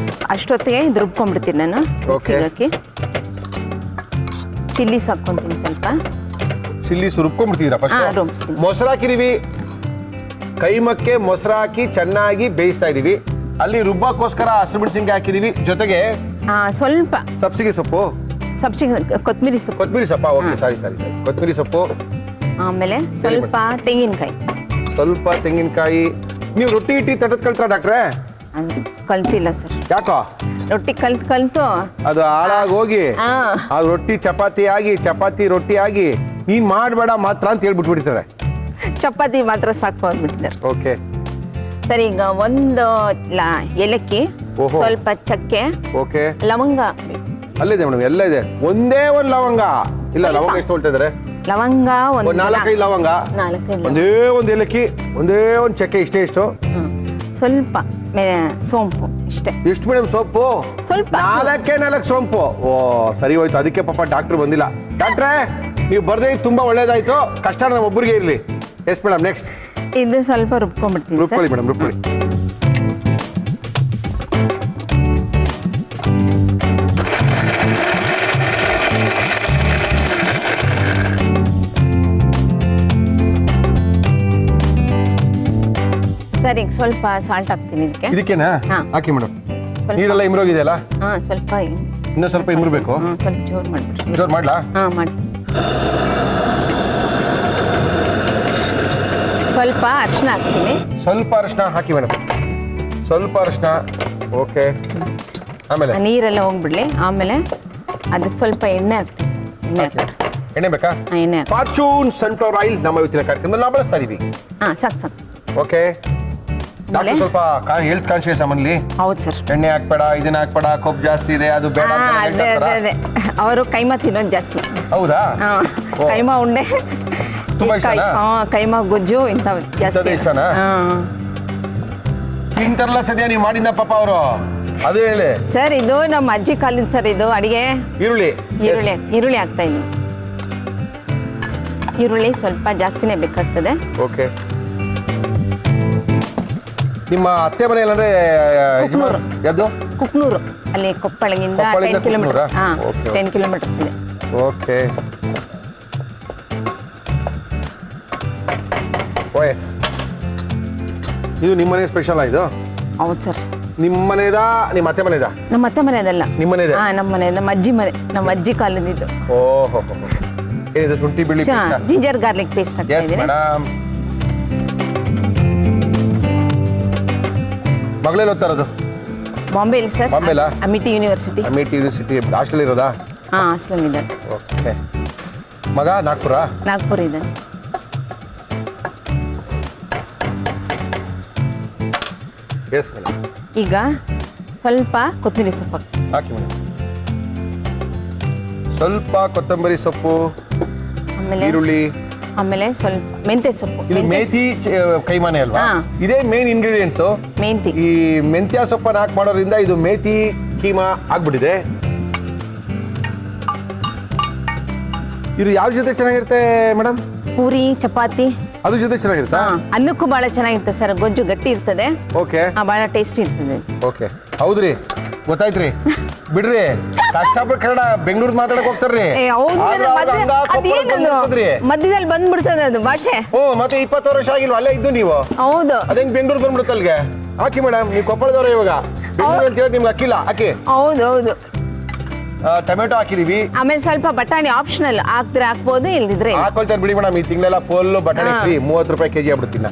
ಅಷ್ಟೊತ್ತಿಗೆ ಇದು ರುಬ್ಕೊಂಡ್ಬಿಡ್ತೀನಿ ನಾನು. Okay. ಹಾಕಿ ಚಿಲ್ಲಿ ಹಾಕ್ಕೊಂತೀನಿ ಸ್ವಲ್ಪ. ಚಿಲ್ಲಿ ರುಬ್ಕೊಂಡ್ಬಿಡ್ತೀರಾ ಫಸ್ಟ್? ರುಬ್ಸ್ತೀನಿ. ಮೊಸರು ಹಾಕಿದೀವಿ, ಕೈಮಕ್ಕೆ ಮೊಸರು ಹಾಕಿ ಚೆನ್ನಾಗಿ ಬೇಯಿಸ್ತಾ ಇದೀವಿ. ಅಲ್ಲಿ ರುಬ್ಬಕ್ಕೋಸ್ಕರ ಹಸಿರು ಮೆಣಸಿನ್ಕಾಯಿ ಹಾಕಿದೀವಿ, ಜೊತೆಗೆ ಸ್ವಲ್ಪ ಸಬ್ಸಿಗೆ ಸೊಪ್ಪು, ಕೊತ್ತಂಬರಿ ಸೊಪ್ಪು. ಕೊತ್ತಂಬರಿ ಸೊಪ್ಪ? ಓಕೆ, ಸಾರಿ ಕೊತ್ತಂಬರಿ ಸೊಪ್ಪು. ಆಮೇಲೆ ಸ್ವಲ್ಪ ತೆಂಗಿನಕಾಯಿ. ಸ್ವಲ್ಪ ತೆಂಗಿನಕಾಯಿ. ನೀವು ರೊಟ್ಟಿ ಇಟ್ಟಿ ತಟ್ಟದ್ ಕಲ್ತ್ರ ಡಾಕ್ಟ್ರೆ? ಅದು ಕಲ್ತಿಲ್ಲ ಸರ್. ಯಾಕೋ? ರೊಟ್ಟಿ ಕಲ್ತು ಅದು ಹಾಳಾಗಿ ಹೋಗಿ ಆ. ಅದು ರೊಟ್ಟಿ ಚಪಾತಿ ರೊಟ್ಟಿ ಆಗಿ ನೀನ್ ಮಾಡಬೇಡ ಮಾತ್ರ ಅಂತ ಹೇಳ್ಬಿಟ್ಬಿಡ್ತಾರೆ. ಚಪಾತಿ ಮಾತ್ರ ಸಾಕು ಅಂದ್ಬಿಟ್ಟಿದ್ದಾರೆ. ಓಕೆ, ಸರಿ, ಈಗ ಒಂದು ಏಲಕ್ಕಿ, ಓಹೋ. ಸ್ವಲ್ಪ ಚಕ್ಕೆ, ಓಕೆ. ಲವಂಗ. ಅಲ್ಲಿದೆ ಮೇಡಮ್, ಎಲ್ಲ ಇದೆ. ಒಂದೇ ಒಂದು ಲವಂಗ ಇಲ್ಲ? ಲವಂಗ ಎಷ್ಟು ಹೊಳ್ತಾ ಇದಾರೆ? ಲವಂಗ ಒಂದು 4-5 ಲವಂಗ, 4-5 ಒಂದೇ ಒಂದು ಏಲಕ್ಕಿ, ಒಂದೇ ಒಂದು ಚಕ್ಕೆ, ಇಷ್ಟೇ. ಸ್ವಲ್ಪ ಸೋಂಪು ಇಷ್ಟೇ. ಎಷ್ಟು ಮೇಡಮ್ ಸೊಪ್ಪು? ಸ್ವಲ್ಪ 4 ಸೋಂಪು. ಓ, ಸರಿ ಹೋಯ್ತು. ಅದಕ್ಕೆ ಪಾಪ ಡಾಕ್ಟರ್ ಬಂದಿಲ್ಲ. ಡಾಕ್ಟ್ರೇ, ನೀವು ಬರ್ದೇ ತುಂಬಾ ಒಳ್ಳೇದಾಯ್ತು. ಕಷ್ಟ ನಮ್ಮ ಒಬ್ಬರಿಗೆ ಇರಲಿ. ಎಸ್ ಮೇಡಮ್, ನೆಕ್ಸ್ಟ್ ಇದು ಸ್ವಲ್ಪ ರುಬ್ಕೊಂಡ್ಬಿಡ್ತೀನಿ ಸರ್. ರುಬ್ಕೊಳ್ಳಿ ಮೇಡಮ್, ರುಬ್ಕೊಳ್ಳಿ. ಸರಿ, ಸ್ವಲ್ಪ ಸಾಲ್ಟ್ ಹಾಕ್ತೀನಿ ಇದಕ್ಕೆನಾ? ಹಾ. ಹಾಕಿ ಮೇಡಮ್. ಸ್ವಲ್ಪ. ನೀರೆಲ್ಲ ಇಮ್ರೋಗಿದೆಯಲ್ಲ? ಸ್ವಲ್ಪ ಇನ್ನೂ ಸ್ವಲ್ಪ ಇಮ್ರಬೇಕು. ಸ್ವಲ್ಪ ಜೋರು ಮಾಡ್ಬಿಡ್ರಿ. ಜೋರು ಮಾಡ್ಲಾ? ಮಾಡಿ. ಸ್ವಲ್ಪ ಅರಿಶಿನ ಹಾಕ್ತೀನಿ. ಸ್ವಲ್ಪ ಅರಿಶಿನ ಹಾಕಿ ಮೇಡಮ್, ಸ್ವಲ್ಪ ಅರಿಶಿನ. ಓಕೆ, ಆಮೇಲೆ ನೀರೆಲ್ಲ ಹೋಗ್ಬಿಡ್ಲಿ. ಆಮೇಲೆ ಅದಕ್ಕೆ ಸ್ವಲ್ಪ ಎಣ್ಣೆ ಹಾಕ್ತೀನಿ. ಎಣ್ಣೆ ಬೇಕಾ? ಎಣ್ಣೆ ಫಾರ್ಚೂನ್ ಸನ್ಫ್ಲವರ್ ಆಯಿಲ್ ನಮ್ಮ ಇವತ್ತಿನ ಕಾರ್ಯಕ್ರಮದಲ್ಲಿ ನಾವು ಬಳಸ್ತಾ ಇದೀವಿ. ಸಾಕು. ಓಕೆ, ಡಾಕ್ಟರ್ ಸ್ವಲ್ಪ ಹೆಲ್ತ್ ಕಾನ್ಶಿಯಸ್ ಆಮಲ್ಲಿ. ಹೌದು ಸರ್. ಎಣ್ಣೆ ಹಾಕ್ಬೇಡ, ಇದನ್ನ ಹಾಕ್ಬೇಡ, ಕೊಬ್ಬು ಜಾಸ್ತಿ ಇದೆ, ಅದು ಬೇಡ ಅಂತ ಅದೇ ಹೇಳ್ತಾರಾ? ಅದೇ ಅವರು ಕೈಮಾ ತಿನ್ನೋದು ಜಾಸ್ತಿ. ಹೌದಾ? ಓ. ಕೈಮಾ ಉಂಡೆ, ತುಂಬಾ ಇಷ್ಟನಾ? ಕೈಮಾ ಗೊಜ್ಜು ಇಂಥವು ಜಾಸ್ತಿ. ಇಂಥದ್ದೇ ಇಷ್ಟನಾ? ತಿಂತಾರಲ್ಲ ಸದ್ಯ ನೀವು ಮಾಡಿದ ಪಾಪ ಅವರು. ಅದು ಹೇಳಿ ಸರ್, ಇದು ನಮ್ಮ ಅಜ್ಜಿ ಕಾಲಿನ ಸರ್. ಇದು ಅಡಿಗೆ ಈರುಳ್ಳಿ ಹಾಕ್ತಾ ಇದ್ದೀನಿ. ಈರುಳ್ಳಿ ಸ್ವಲ್ಪ ಜಾಸ್ತಿನೇ ಬೇಕಾಗ್ತದೆ. ಓಕೆ. ನಿಮ್ಮ ಅತ್ತೆ ಮನೆಯಲ್ಲಿ ಅಂದ್ರೆ ಕುಕ್ನೂರು. ಯಾವ್ದು? ಕುಕ್ನೂರು, ಅಲ್ಲಿ ಕೊಪ್ಪಳಗಿಂದ 10 ಕಿಲೋಮೀಟರ್ಸ್. 10 ಕಿಲೋಮೀಟರ್ಸ್ ಇದೆ. ಓಕೆ. ಓಎಸ್, ಇದು ನಿಮ್ಮ ಮನೆ ಸ್ಪೆಷಲ್ ಇದು? ಹೌದು ಸರ್. ನಿಮ್ಮ ಮನೆದಾ ನಿಮ್ಮ ಅತ್ತೆ ಮನೆದಾ? ನಮ್ಮ ಅತ್ತೆ ಮನೆಯದಲ್ಲ. ನಿಮ್ಮ ಮನೆದೆ? ನಮ್ಮ ಮನೆ, ನಮ್ಮ ಅಜ್ಜಿ ಮನೆ, ನಮ್ಮ ಅಜ್ಜಿ ಕಾಲದಿದ್ದು. ಓಹೋ, ಏನಿದೆ? ಶುಂಠಿ ಬೆಳ್ಳಿ ಜಿಂಜರ್ ಗಾರ್ಲಿಕ್ ಪೇಸ್ಟ್ ಹಾಕ್ತಾ ಎಸ್ ಇದ್ದೀನಿ. ಮೇಡಮ್. ಮಗಳೇಲಿ ಓದ್ತಾ ಇರೋದು? ಬಾಂಬೆಲಿ ಸರ್. ಬಾಂಬೆಲಾ? Amity university. Amity university hostel ಇರೋದಾ? ಹಾಸ್ಟೆಲ್ ಇದೆ. ಓಕೆ. ಮಗ ನಾಗ್ಪುರ ಇದೆ. Yes madam. ಈಗ ಸ್ವಲ್ಪ ಕೊತ್ತಂಬರಿ ಸೊಪ್ಪು ಹಾಕಿ ಮೇಡಮ್. ಸ್ವಲ್ಪ ಕೊತ್ತಂಬರಿ ಸೊಪ್ಪು, ಆಮೇಲೆ ಈರುಳ್ಳಿ, ಆಮೇಲೆ ಸ್ವಲ್ಪ ಮೆಂತ್ಯ ಸೊಪ್ಪು. ಇದು ಮೇಥಿ ಕೈಮಾನೆ ಅಲ್ವಾ? ಹಾ. ಇದೇ ಮೇನ್ ಇಂಗ್ರೀಡಿಯೆಂಟ್ಸ್. ಮೆಂತಿ. ಈ ಮೆಂತ್ಯ ಸೊಪ್ಪನ್ನು ಹಾಕಿ ಮಾಡೋದ್ರಿಂದ ಇದು ಮೇಥಿ ಕೀಮಾ ಆಗ್ಬಿಟ್ಟಿದೆ. ಇದು ಯಾವ ಜೊತೆ ಚೆನ್ನಾಗಿರುತ್ತೆ ಮೇಡಮ್? ಪೂರಿ, ಚಪಾತಿ ಅದ್ರ ಜೊತೆ ಚೆನ್ನಾಗಿರುತ್ತಾ? ಅನ್ನಕ್ಕೂ ಬಹಳ ಚೆನ್ನಾಗಿರುತ್ತೆ ಸರ್. ಗೊಜ್ಜು ಗಟ್ಟಿ ಇರ್ತದೆ. ಓಕೆ. ಬಹಳ ಟೇಸ್ಟಿ ಇರ್ತದೆ. ಓಕೆ, ಹೌದ್ರಿ, ಗೊತ್ತಾಯ್ತ್ರಿ. ಬಿಡ್ರಿ, ಕಷ್ಟಪಟ್ಟು ಕನ್ನಡ ಬೆಂಗಳೂರು ಮಾತಾಡಕ್ ಹೋಗ್ತಾರ್ರಿ. ಮಧ್ಯದಲ್ಲಿ ಬಂದ್ಬಿಡ್ತದೆ ಅದು ಭಾಷೆ. ಮತ್ತೆ 20 ವರ್ಷ ಆಗಿಲ್ವ ಅಲ್ಲೇ ಇದ್ದು ನೀವು? ಹೌದು. ಅದೇಂಗ್ ಬೆಂಗಳೂರು ಬಂದ್ಬಿಡುತ್ತೆ ಅಲ್ಲಿಗೆ. ಹಾಕಿ ಮೇಡಮ್, ನೀವು ಕೊಪ್ಪಳದವ್ರ ಇವಾಗ. ಬೆಂಗಳೂರು ಅಂತ ಹೇಳಿ ನಿಮ್ಗೆ ಅಕ್ಕಿಲ್ಲ ಹಾಕಿ. ಹೌದು. ಟೊಮೆಟೊ ಹಾಕಿದೀವಿ. ಆಮೇಲೆ ಸ್ವಲ್ಪ ಬಟಾಣಿ ಆಪ್ಷನಲ್, ಹಾಕ್ತಿದ್ರೆ ಹಾಕ್ಬೋದು, ಇಲ್ದಿದ್ರೆ ಇಲ್ಲ. ಹಾಕೊಳ್ತಾರೆ ಬಿಡಿ ಮೇಡಮ್. ಈ ತಿಂಗಳೆಲ್ಲ ಫುಲ್ ಬಟಾಣಿ ಫ್ರೀ. 30 ರೂಪಾಯಿ ಕೆಜಿ ಆಗ್ಬಿಡ್ತೀನಿ.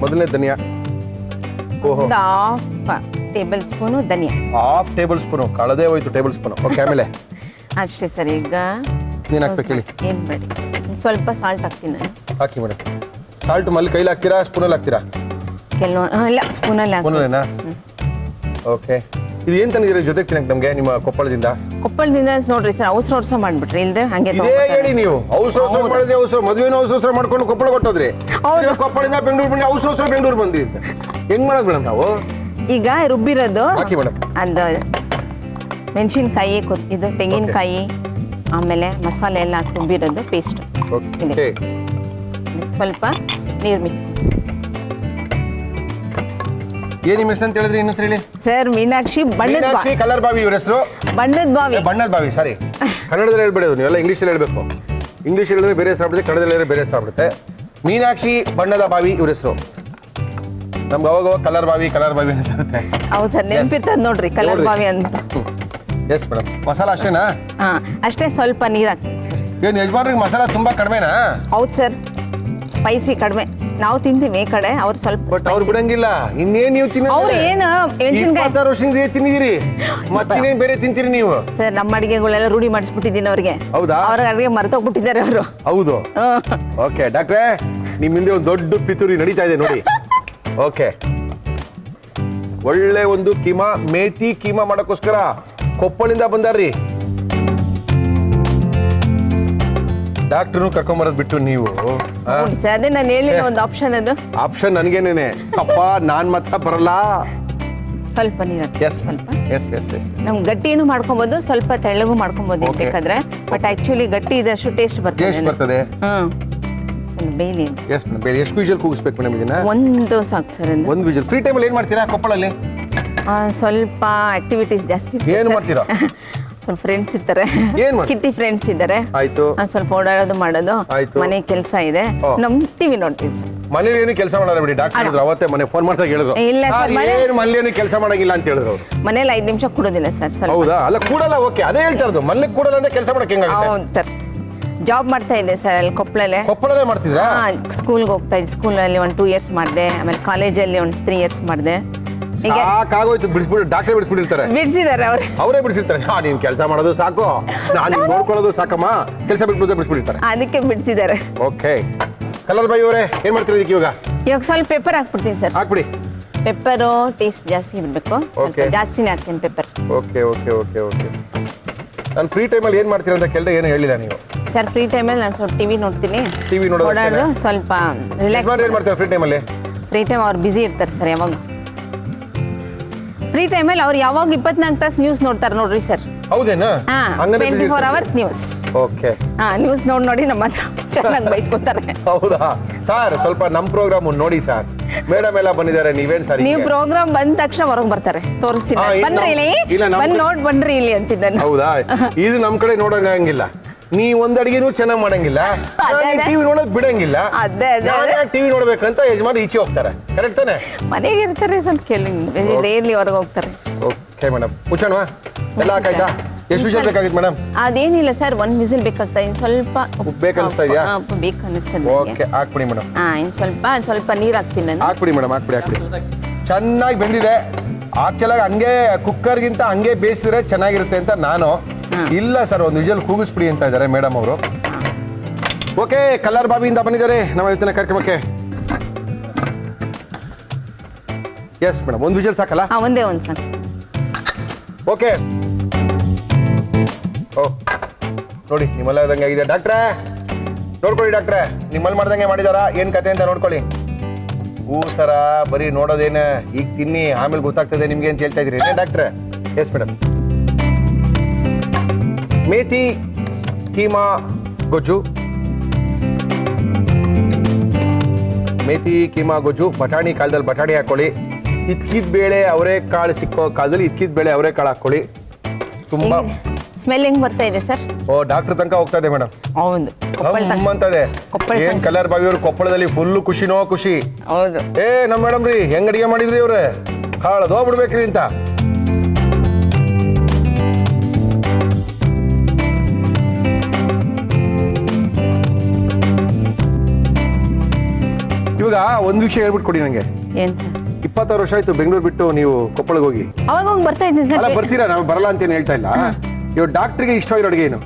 ಮೊದಲನೇ ಧನಿಯಾ. ಓಹೋ, ಹಾಫ್ ಟೇಬಲ್ ಸ್ಪೂನು ಧನಿಯಾ. ಹಾಫ್ ಟೇಬಲ್ ಸ್ಪೂನು ಕಳೆದೇ ಹೋಯ್ತು ಟೇಬಲ್ ಸ್ಪೂನು. ಓಕೆ, ಆಮೇಲೆ ಅಷ್ಟೇ ಸರ್. ಈಗ ನೀನು ಹಾಕ್ಬೇಕು ಹೇಳಿ. ಏನು ಬೇಡಿ, ಸ್ವಲ್ಪ ಸಾಲ್ಟ್ ಹಾಕ್ತೀನಿ ನಾನು. ಹಾಕಿ ಮೇಡಮ್. ಸಾಲ್ಟ್ ಮಲ್ಲಿ ಕೈಲಿ ಹಾಕ್ತೀರಾ, ಸ್ಪೂನಲ್ಲಿ ಹಾಕ್ತೀರಾ? ಇಲ್ಲ, ಸ್ಪೂನಲ್ಲಿ ಹಾಕ್ತೀನಿ. ಸ್ಪೂನಲ್ಲೇನಾ? ಓಕೆ. ಇದು ಏನ್ ತಂದಿದ್ದೀರಾ ಜೊತೆಗೆ ತಿನ್ನಕ್ ನಮ್ಗೆ ನಿಮ್ಮ ಕೊಪ್ಪಳದಿಂದ? ಕೊಪ್ಪಳದಿಂದ ನೋಡ್ರಿ ಸರ್ ಅವಸರ ಮಾಡ್ಬಿಟ್ರಿ ಇಲ್ದೆ ಹಂಗೆ ಇದೇ ತಗೊಂಡ್ಬರ್ತಾರೆ. ಹೇಳಿ ನೀವು ಅವಸರ ಮಾಡಿದ್ರೆ ಮದುವೆನೂ ಅವಸರ ಮಾಡ್ಕೊಂಡು ಕೊಪ್ಪಳ ಕೊಟ್ಟೋದ್ರಿ. ಹೌದು. ಈಗ ಕೊಪ್ಪಳದಿಂದ ಬೆಂಗಳೂರು ಬಂದು ಅವಸರ ಬೆಂಗಳೂರು ಬಂದ್ರಿ ಅಂತ ಹೆಂಗ್ ಮಾಡೋದು ಮೇಡಮ್ ನಾವು? ಈಗ ರುಬ್ಬಿರೋದು ಹಾಕಿ ಮೇಡಮ್. ಅದು ಮೆಣಸಿನ್ಕಾಯಿ ಇದು ತೆಂಗಿನಕಾಯಿ ಆಮೇಲೆ ಮಸಾಲೆ ಎಲ್ಲ ಹಾಕಿ ರುಬ್ಬಿರೋದು ಪೇಸ್ಟ್ ಓಕೆ. ಸ್ವಲ್ಪ ನೀರು ಮಿಕ್ಸ್. ಏನ್ ನಿಮ್ಮ ಹೆಸರು ಅಂತ ಹೇಳಿದ್ರಿ ಇನ್ನೊಂದ್ಸರಿ ಹೇಳಿ. ಸರ್ ಮೀನಾಕ್ಷಿ ಮೀನಾಕ್ಷಿ ಕಲರ್ ಬಾವಿ ಇವ್ರ ಹೆಸರು. ಬಣ್ಣದ ಬಾವಿ. ಬಣ್ಣದ ಬಾವಿ ಸಾರಿ, ಕನ್ನಡದಲ್ಲಿ ಹೇಳ್ಬೇಡಿ, ನೀವೆಲ್ಲ ಇಂಗ್ಲೀಷಲ್ಲಿ ಹೇಳ್ಬೇಕು. ಇಂಗ್ಲೀಷ್ ಹೇಳಿದ್ರೆ ಬೇರೆ ಹೆಸರು ಆಗ್ಬಿಡುತ್ತೆ, ಕನ್ನಡದಲ್ಲಿ ಹೇಳಿದ್ರೆ ಬೇರೆ ಹೆಸರು ಆಗ್ಬಿಡುತ್ತೆ. ಮೀನಾಕ್ಷಿ ಬಣ್ಣದ ಬಾವಿ ಇವ್ರ ಹೆಸರು. ನಮ್ಗೆ ಅವಾಗ ಕಲರ್ ಬಾವಿ ಅನಿಸುತ್ತೆ. ಹೌದು ಸರ್ ನೆನಪಿರ್ತದ ನೋಡ್ರಿ ಕಲರ್ ನೋಡ್ರಿ. ಬಾವಿ ಅಂತ. Yes madam. ಮಸಾಲ ಅಷ್ಟೇನಾ? ಹಾ ಅಷ್ಟೇ, ಸ್ವಲ್ಪ ನೀರು ಹಾಕ್ತೀವಿ ಸರ್. ಏನು ಯಜಮಾನ್ರಿಗೆ ಮಸಾಲ ತುಂಬಾ ಕಡಿಮೆನಾ? ಹೌದು ಸರ್, ಸ್ಪೈಸಿ ಕಡಿಮೆ. ನಾವು ತಿಂತೀವಿ ಈ ಕಡೆ, ಅವ್ರು ಸ್ವಲ್ಪ ಬಟ್ ಅವ್ರು ಬಿಡಂಗಿಲ್ಲ. ಇನ್ನೇನ್ ನೀವು ಅವ್ರು ಏನು ಮೆಣಸಿನ್ಕಾಯಿ 26 ವರ್ಷದಿಂದ ತಿಂದಿದ್ದೀರಿ, ಮತ್ತಿನ್ನೇನ್ ಬೇರೆ ತಿಂತೀರಿ ನೀವು? ಸರ್ ನಮ್ಮ ಅಡಿಗೆಗಳೆಲ್ಲ ರೂಢಿ ಮಾಡಿಸ್ಬಿಟ್ಟಿದ್ದೀನಿ ಅವ್ರಿಗೆ. ಹೌದಾ? ಅವ್ರ ಅಡಿಗೆ ಮರ್ತೋಗ್ಬಿಟ್ಟಿದ್ದಾರೆ ಅವರು. ಹೌದು. ಓಕೆ ಡಾಕ್ಟ್ರೇ, ನಿಮ್ ಹಿಂದೆ ಒಂದು ದೊಡ್ಡ ಪಿತೂರಿ ನಡೀತಾ ಇದೆ ನೋಡಿ. ಓಕೆ, ಒಳ್ಳೆ ಒಂದು ಕೀಮಾ, ಮೇಥಿ ಕೀಮಾ ಮಾಡೋಕ್ಕೋಸ್ಕರ ಕೊಪ್ಪಳಿಂದ ಬಂದಾರ್ರಿ. ಡಾಕ್ಟರ್ನು ಕರ್ಕೊಂಬರೋದ್ ಬಿಟ್ಟು ನೀವು ನೋಡಿ ಸರ್, ಅದೇ ನಾನು ಹೇಳಿದ ಒಂದು ಆಪ್ಷನ್ ಅದು. ಆಪ್ಷನ್ ನನ್ಗೇನೇನೆ ಅಪ್ಪ, ನಾನ್ ಮಾತ್ರ ಬರಲ್ಲ. ಸ್ವಲ್ಪ ನೀರು ಹಾಕಿ, ಎಸ್ ಸ್ವಲ್ಪ ಎಸ್ ಎಸ್ ಎಸ್ ನಮ್ ಗಟ್ಟಿನೂ ಮಾಡ್ಕೊಬೋದು, ಸ್ವಲ್ಪ ತೆಳ್ಳಗೂ ಮಾಡ್ಕೊಬೋದು Okay. ಬೇಕಾದ್ರೆ. ಬಟ್ ಆಕ್ಚುಲಿ ಗಟ್ಟಿ ಇದಷ್ಟು ಟೇಸ್ಟ್ ಟೇಸ್ಟ್ ಬರ್ತದೆ. ಹ್ಮ್ ಸ್ವಲ್ಪ ಬೇಯ್ಲಿ. Yes madam. ಬೇರೆ ಎಷ್ಟು ವಿಜಲ್ ಕೂಗಿಸ್ಬೇಕು ಮೇಡಮ್ ಇದನ್ನ? ಒಂದು ಸಾಕು ಸರ್ ಅಂದ್ರೆ. ಒಂದು ವಿಜಲ್. ಫ್ರೀ ಟೈಮಲ್ಲಿ ಏನ್ ಮಾಡ್ತೀರಾ ಕೊಪ್ಪಳಲ್ಲಿ? ಸ್ವಲ್ಪ ಆಕ್ಟಿವಿಟೀಸ್ ಜಾಸ್ತಿ ಇರುತ್ತೆ ಏನ್ sir. ಮಾಡ್ತೀರಾ? ಸ್ವಲ್ಪ ಫ್ರೆಂಡ್ಸ್ ಇರ್ತಾರೆ, ಏನ್ ಮಾಡ್ತೀರಾ? ಕಿಟ್ಟಿ ಫ್ರೆಂಡ್ಸ್ ಇದ್ದಾರೆ. ಆಯ್ತು. ಸ್ವಲ್ಪ ಓಡಾಡೋದು ಮಾಡೋದು, ಆಯ್ತು. ಮನೆ ಕೆಲಸ ಇದೆ, ಓ. ನಮ್ ಟಿವಿ ನೋಡ್ತೀವಿ ಸರ್. ಮನೇಲಿ ಏನು ಕೆಲಸ ಮಾಡಲ್ಲ ಬಿಡಿ. ಡಾಕ್ಟರ್ ಹೇಳಿದ್ರು ಅವತ್ತೇ, ಮನೆ ಫೋನ್ ಮಾಡ್ದಾಗ ಹೇಳಿದ್ರು, ಇಲ್ಲ sir, ಏನು ಮನೇಲಿ ಕೆಲಸ ಮಾಡಂಗಿಲ್ಲ ಅಂತ ಹೇಳಿದ್ರು ಅವ್ರು. ಮನೇಲಿ 5 ನಿಮಿಷ ಕೊಡೋದಿಲ್ಲ ಸರ್. ಸ್ವಲ್ಪ ಹೌದಾ? ಅಲ್ಲ ಕೂಡಲ್ಲ. ಓಕೆ, ಅದೇ ಹೇಳ್ತಾ ಇರೋದು. ಮನೇಲಿ ಕೂಡಲ್ಲ ಅಂದ್ರೆ ಕೆಲಸ ಮಾಡಕ್ಕೆ ಹೆಂಗಾಗುತ್ತೆ? ಹೌದು ಸರ್, ಜಾಬ್ ಮಾಡ್ತಾ ಇದ್ದೆ ಸರ್ ಅಲ್ಲಿ ಕೊಪ್ಪಳಲ್ಲೇ. ಕೊಪ್ಪಳಲ್ಲೇ ಮಾಡ್ತಿದ್ರಾ? ಸ್ಕೂಲ್ಗೆ ಹೋಗ್ತಾ ಇದ್ದೆ. ಸ್ಕೂಲಲ್ಲಿ ಒಂದು 2 ಇಯರ್ಸ್ ಮಾಡಿದೆ, ಆಮೇಲೆ ಕಾಲೇಜಲ್ಲಿ ಒಂದು 3 ಇಯರ್ಸ್ ಮಾಡಿದೆ. ಈಗ ಸಾಕಾಗೋಯ್ತು, ಬಿಡಿಸ್ಬಿಟ್ಟು ಡಾಕ್ಟರ್ ಬಿಡಿಸ್ಬಿಟ್ಟಿರ್ತಾರೆ. ಬಿಡಿಸಿದ್ದಾರೆ ಅವ್ರೆ. ಅವರೇ ಬಿಡಿಸಿರ್ತಾರೆ. ನೀನ್ ಕೆಲಸ ಮಾಡೋದು ಸಾಕು, ನಾನು ನೋಡ್ಕೊಳ್ಳೋದು ಸಾಕಮ್ಮ, ಕೆಲಸ ಬಿಟ್ಬಿಟ್ಟು ಬಿಡಿಸ್ಬಿಟ್ಟಿರ್ತಾರೆ. ಅದಕ್ಕೆ ಬಿಡಿಸಿದ್ದಾರೆ. ಓಕೆ, ಕಲರ್ ಬಾಯಿ ಅವರೇ ಏನ್ ಮಾಡ್ತೀರಾ ಇದಕ್ಕೆ ಇವಾಗ? ಇವಾಗ ಸ್ವಲ್ಪ ಪೆಪ್ಪರ್ ಹಾಕ್ಬಿಡ್ತೀನಿ ಸರ್. ಹಾಕ್ಬಿಡಿ. ಪೆಪ್ಪರು ಟೇಸ್ಟ್ ಜಾಸ್ತಿ ಇರಬೇಕು. Okay. ಜಾಸ್ತಿನೇ ಹಾಕ್ತೀನಿ pepper. Okay okay okay okay. ನಾನು ಫ್ರೀ ಟೈಮಲ್ಲಿ ಏನು ಮಾಡ್ತೀರಾ ಅಂತ ಕೇಳಿದ್ರೆ ಏನು ಹೇಳಿಲ್ಲ ನೀವು. ಸರ್ ಫ್ರೀ ಟೈಮಲ್ಲಿ ನಾನು ಸ್ವಲ್ಪ ಟಿವಿ ನೋಡ್ತೀನಿ. ಟಿವಿ ನೋಡೋದು ಓಡಾಡೋದು, ಸ್ವಲ್ಪ ರಿಲ್ಯಾಕ್ಸ್. ಏನು ಮಾಡ್ತೀರಾ ಫ್ರೀ ಟೈಮಲ್ಲಿ? ಫ್ರೀ ಟೈಮ್ ಅವ್ರು ಬ್ಯುಸಿ ಇರ್ತಾರೆ ಸರ್. ಯಾವಾಗ ಫ್ರೀ ಟೈಮಲ್ಲಿ ಅವ್ರು ಯಾವಾಗ 24 ತಾಸು ನ್ಯೂಸ್ ನೋಡ್ತಾರೆ ನೋಡ್ರಿ ಸರ್. ಹೌದೇನಾ? ಹಾ, 24 ಅವರ್ಸ್ ನ್ಯೂಸ್. ಓಕೆ. ಹಾ, ನ್ಯೂಸ್ ನೋಡಿ ನಮ್ಮ ಹತ್ರ ಚೆನ್ನಾಗಿ ಬೈಸ್ಕೊತಾರೆ. ಹೌದಾ ಸರ್? ಸ್ವಲ್ಪ ನಮ್ಮ ಪ್ರೋಗ್ರಾಮ್ ನೋಡಿ ಸರ್. ಮೇಡಮ್ ಎಲ್ಲ ಬಂದಿದ್ದಾರೆ, ನೀವೇನ್ ಸರ್? ನೀವು ಪ್ರೋಗ್ರಾಮ್ ಬಂದ ತಕ್ಷಣ ಹೊರಗೆ ಬರ್ತಾರೆ, ತೋರಿಸ್ತೀನಿ. ಹಾ, ಇದು ಬನ್ರಿ ಇಲ್ಲಿ, ಇಲ್ಲ, ನಮ್ಮ ಬಂದು ನೋಡಿ ಬನ್ರಿ ಇಲ್ಲಿ ಅಂತಿದ್ದಾನೆ. ಹೌದಾ? ಇದು ನಮ್ಮ ಕಡೆ ನೋಡಂಗಿಲ್ಲ. ನೀ ಒಂದ್ ಅಡಿಗೆನೂ ಚೆನ್ನಾಗಿ ಮಾಡಂಗಿಲ್ಲ, ಟಿವಿ ನೋಡೋದ್ ಬಿಡಂಗಿಲ್ಲ. ಅದೇ ಟಿವಿ ನೋಡ್ಬೇಕಂತ ಯಜಮಾನ್ ಈಚೆ ಹೋಗ್ತಾರೆ. ಕರೆಕ್ಟ್ ತಾನೆ? ಮನೆಗೆ ಇರ್ತಾರೆ, ಸ್ವಲ್ಪ ಡೈಲಿ ಹೊರಗೆ ಹೋಗ್ತಾರೆ. ಓಕೆ ಮೇಡಮ್, ಮುಚ್ಚೋಣವಾ? ಎಲ್ಲ ಹಾಕಾಯ್ತಾ? ಎಷ್ಟು ವಿಷಯ ಬೇಕಾಗಿತ್ತು ಮೇಡಮ್? ಅದೇನಿಲ್ಲ ಸರ್, 1 ವಿಸಿಲ್ ಬೇಕಾಗ್ತಾ. ಇನ್ನು ಸ್ವಲ್ಪ ಬೇಕನ್ನಿಸ್ತಾ ಇದೆಯಾ? ಬೇಕು ಅನ್ನಿಸ್ತದೆ. ಓಕೆ, ಹಾಕ್ಬಿಡಿ ಮೇಡಮ್. ಇನ್ನು ಸ್ವಲ್ಪ ನೀರು ಹಾಕ್ತೀನಿ ನಾನು. ಹಾಕ್ಬಿಡಿ ಮೇಡಮ್, ಹಾಕ್ಬಿಡಿ. ಚೆನ್ನಾಗಿ ಬೆಂದಿದೆ. ಆಕ್ಚುಲಾಗಿ ಹಂಗೆ ಕುಕ್ಕರ್ಗಿಂತ ಹಂಗೆ ಬೇಯಿಸಿದ್ರೆ ಚೆನ್ನಾಗಿರುತ್ತೆ ಅಂತ ನಾನು. ಇಲ್ಲ ಸರ್, ಒಂದು ವಿಜಲ್ ಕೂಗಿಸ್ಬಿಡಿ ಅಂತ ಇದ್ದಾರೆ ಮೇಡಮ್ ಅವರು. ಓಕೆ, ಕಲ್ಲರ್ ಬಾಬಿಯಿಂದ ಬಂದಿದ್ದಾರೆ ನಮ್ಮ ಇವತ್ತಿನ ಕಾರ್ಯಕ್ರಮಕ್ಕೆ. ಎಸ್ ಮೇಡಮ್, ಒಂದು ವಿಜಲ್ ಸಾಕಲ್ಲ? ಒಂದೇ ಒಂದು ಸಾಕು. ಓಕೆ. ಓ ನೋಡಿ, ನಿಮ್ಮಲ್ಲ ಇದಂಗೆ ಆಗಿದೆ. ಡಾಕ್ಟ್ರೇ ನೋಡ್ಕೊಳ್ಳಿ. ಡಾಕ್ಟ್ರೇ, ನಿಮ್ಮಲ್ಲಿ ಮಾಡ್ದಂಗೆ ಮಾಡಿದಾರಾ? ಏನು ಕತೆ ಅಂತ ನೋಡ್ಕೊಳ್ಳಿ. ಸರ ಬರೀ ನೋಡೋದೇನೆ, ಈಗ ತಿನ್ನಿ ಆಮೇಲೆ ಗೊತ್ತಾಗ್ತದೆ ನಿಮ್ಗೆ ಅಂತ ಹೇಳ್ತಾ ಇದ್ರಿ ಡಾಕ್ಟ್ರೆ? Yes madam. ಮೇಥಿ ಕೀಮಾ ಗೊಜ್ಜು, ಮೇಥಿ ಕೀಮಾ ಗೊಜ್ಜು. ಬಟಾಣಿ ಕಾಲದಲ್ಲಿ ಬಟಾಣಿ ಹಾಕೊಳ್ಳಿ. ಇದ್ಕಿದ ಬೇಳೆ ಅವರೆಕಾಳು ಸಿಕ್ಕೋ ಕಾಲದಲ್ಲಿ ಇದ್ಕಿದ ಬೇಳೆ ಅವರೆಕಾಳು ಹಾಕೊಳ್ಳಿ. ತುಂಬಾ ಸ್ಮೆಲ್ ಹೆಂಗ್ ಬರ್ತಾ ಇದೆ ಸರ್? ಓ, ಡಾಕ್ಟರ್ ತನಕ ಹೋಗ್ತಾ ಇದೆ ಮೇಡಮ್. ಹೌದು, ಅಂತದೆ. ಏನ್ ಕಲರ್ ಬಾವಿಯವರು ಕೊಪ್ಪಳದಲ್ಲಿ ಫುಲ್ಲು ಖುಷಿನೋ ಖುಷಿ. ಹೌದು. ನಮ್ಮ ಮೇಡಮ್ ರೀ ಹೆಂಗ್ ಅಡಿಗೆ ಮಾಡಿದ್ರಿ ಅವ್ರೆ, ಕಾಳದೋ ಬಿಡ್ಬೇಕ್ರಿ ಅಂತ. ಇವಾಗ ಒಂದ್ ವಿಷಯ ಹೇಳ್ಬಿಟ್ಟು ಕೊಡಿ ನಂಗೆ. ಏನ್ ಸರ್? 26 ವರ್ಷ ಆಯ್ತು ಬೆಂಗಳೂರು ಬಿಟ್ಟು ನೀವು ಕೊಪ್ಪಳಿಗೆ ಹೋಗಿ. ಅವಾಗ ಹೋಗಿ ಬರ್ತಾ ಇದ್ದೀನಿ ಅಲ್ಲ, ಸರ್. ಬರ್ತೀರಾ? ನಾವು ಬರಲ್ಲ ಅಂತ ಏನು ಹೇಳ್ತಾ ಇಲ್ಲ. ಇವಾಗ ಡಾಕ್ಟ್ರಿಗೆ ಇಷ್ಟವಾಗಿರೋ ಅಡುಗೆ ಏನು?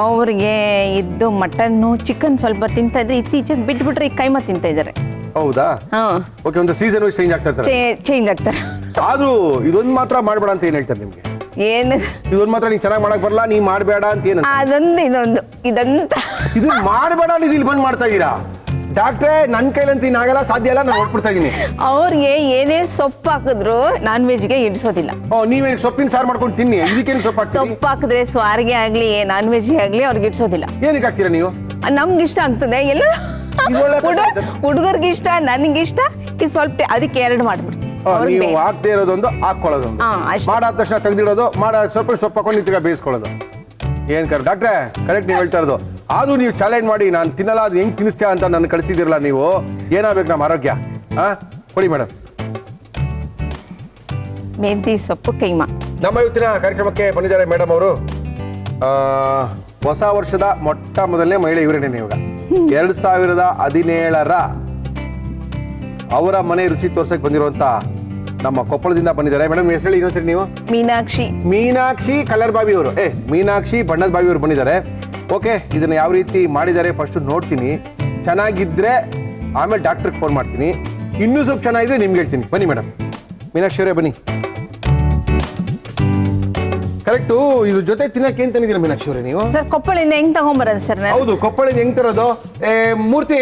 ಅವ್ರಿಗೆ ಇದ್ದು ಮಟನ್ನು ಚಿಕನ್ ಸ್ವಲ್ಪ ತಿಂತಾ ಇದ್ರೆ, ಇತ್ತೀಚೆಗೆ ಬಿಟ್ಬಿಟ್ರೆ ಈಗ ಕೈಮಾ ತಿಂತಾ ಇದ್ದಾರೆ. ಹೌದಾ? ಹಾಂ ಓಕೆ, ಒಂದು ಸೀಸನ್ ವೈಸ್ ಚೇಂಜ್ ಆಗ್ತಾ ಇರ್ತಾರೆ. ಚೇಂಜ್ ಆಗ್ತಾರೆ. ಆದ್ರೂ ಇದೊಂದು ಮಾತ್ರ ಮಾಡಬೇಡ ಅಂತ ಏನ್ ಹೇಳ್ತಾರೆ ನಿಮ್ಗೆ? ಏನು ಇದೊಂದು ಮಾತ್ರ ನೀನ್ ಚೆನ್ನಾಗಿ ಮಾಡಕ್ ಬರಲ್ಲ, ನೀ ಮಾಡಬೇಡ ಅಂತ ಏನು? ಇದೊಂದು ಇದಂತ ಇದು ಮಾಡಬೇಡ, ನೀವು ಇಲ್ಲಿ ಬಂದು ಮಾಡ್ತಾ ಇದ್ದೀರಾ? ಡಾಕ್ಟ್ರೇ, ನನ್ನ ಕೈಲಂತ ಆಗಲ್ಲ, ಸಾಧ್ಯ ಇಲ್ಲ, ನಾನು ಹೊಟ್ಬಿಡ್ತಾ ಇದ್ದೀನಿ. ಅವ್ರಿಗೆ ಏನೇ ಸೊಪ್ಪು ಹಾಕಿದ್ರು ನಾನ್ ವೆಜ್ಗೆ ಇಡಿಸೋದಿಲ್ಲ. ನೀವೇನು ಸೊಪ್ಪಿನ ಸಾರು ಮಾಡ್ಕೊಂಡು ತಿನ್ನಿ, ಇದಕ್ಕೇನು ಸೊಪ್ಪು ಹಾಕ್ತೀರಿ? ಸೊಪ್ಪು ಹಾಕಿದ್ರೆ ಸ್ವಾರಿಗೆ ಆಗ್ಲಿ ನಾನ್ ವೆಜ್ಗೆ ಆಗ್ಲಿ ಅವ್ರಿಗೆ ಇಡಿಸೋದಿಲ್ಲ. ಏನಕ್ಕೆ ಹಾಕ್ತೀರಾ ನೀವು? ನಮ್ಗೆ ಇಷ್ಟ ಆಗ್ತದೆ, ಎಲ್ಲ ಇದು ಒಳ್ಳೆ ಪದ್ಧತಿ ಆಯ್ತು. ಹುಡುಗರಿಗೆ ಇಷ್ಟ, ನನಗಿಷ್ಟ, ಇದು ಸ್ವಲ್ಪ ಅದಕ್ಕೆ 2 ಮಾಡ್ಬಿಡ್ತೀನಿ. ನೀವು ಹಾಕ್ದೇ ಇರೋದೊಂದು ಹಾಕೊಳ್ಳೋದೊಂದು, ಅಷ್ಟೇ. ಮಾಡಾದ ತಕ್ಷಣ ತೆಗ್ದಿಡೋದು, ಸ್ವಲ್ಪ ಸೊಪ್ಪು ಹಾಕೊಂಡು ನಿಂತಿಗ ಬೇಯಿಸ್ಕೊಳ್ಳೋದು. ಏನ್ ಡಾಕ್ಟ್ರೆ, ಕರೆಕ್ಟ್ ನೀವು ಹೇಳ್ತಾ ಇರೋದು. ಆದ್ರೂ ನೀವು ಚಾಲೆಂಜ್ ಮಾಡಿ ನಾನು ತಿನ್ನಲ್ಲ, ಅದು ಹೆಂಗ್ ತಿನ್ನಿಸ್ತೀಯ ಅಂತ ನನ್ನ ಕಳಿಸಿದಿರಲ್ಲ ನೀವು. ಏನಾಗಬೇಕು ನಮ್ಮ ಆರೋಗ್ಯ? ಕೊಡಿ ಮೇಡಮ್. ಮೆಂತಿ ಸೊಪ್ಪು ಕೈಮಾ. ನಮ್ಮ ಇವತ್ತಿನ ಕಾರ್ಯಕ್ರಮಕ್ಕೆ ಬಂದಿದ್ದಾರೆ ಮೇಡಮ್ ಅವರು. ಹೊಸ ವರ್ಷದ ಮೊಟ್ಟ ಮೊದಲನೇ ಮಹಿಳೆ ಇವರೇನೆ. ಇವಾಗ 2017 ಅವರ ಮನೆ ರುಚಿ ತೋರ್ಸಕ್ ಬಂದಿರುವಂತ ನಮ್ಮ ಕೊಪ್ಪಳದಿಂದ ಬಂದಿದ್ದಾರೆ. ಮೇಡಮ್ ಹೆಸರು ಹೇಳಿ ಇನ್ನೊಂದ್ಸರಿ ನೀವು. ಮೀನಾಕ್ಷಿ ಕಲರ್ ಬಾವಿ ಅವರು. ಮೀನಾಕ್ಷಿ ಬಣ್ಣದ ಬಾವಿ ಅವರು ಬಂದಿದ್ದಾರೆ. ಓಕೆ, ಇದನ್ನ ಯಾವ ರೀತಿ ಮಾಡಿದ್ದಾರೆ ಫಸ್ಟ್ ನೋಡ್ತೀನಿ. ಚೆನ್ನಾಗಿದ್ರೆ ಆಮೇಲೆ ಡಾಕ್ಟ್ರಿಗೆ ಫೋನ್ ಮಾಡ್ತೀನಿ. ಇನ್ನೂ ಸ್ವಲ್ಪ ಚೆನ್ನಾಗಿದ್ರೆ ನಿಮ್ಗೆ ಹೇಳ್ತೀನಿ. ಬನ್ನಿ ಮೇಡಮ್. ಮೀನಾಕ್ಷಿ ಅವರೇ ಬನ್ನಿ. ಕರೆಕ್ಟು, ಇದ್ರ ಜೊತೆ ತಿನ್ನಕ್ಕೆ ಏನ್ ತಂದಿದ್ದೀರಾ ಮೀನಾಕ್ಷಿ ಅವರೇ ನೀವು? ಸರ್, ಕೊಪ್ಪಳಿಂದ ಹೆಂಗ್ ತಗೊಂಬರೋದು ಸರ್? ಹೌದು, ಕೊಪ್ಪಳದಿಂದ ಹೆಂಗ್ ತರೋದು? ಮೂರ್ತಿ,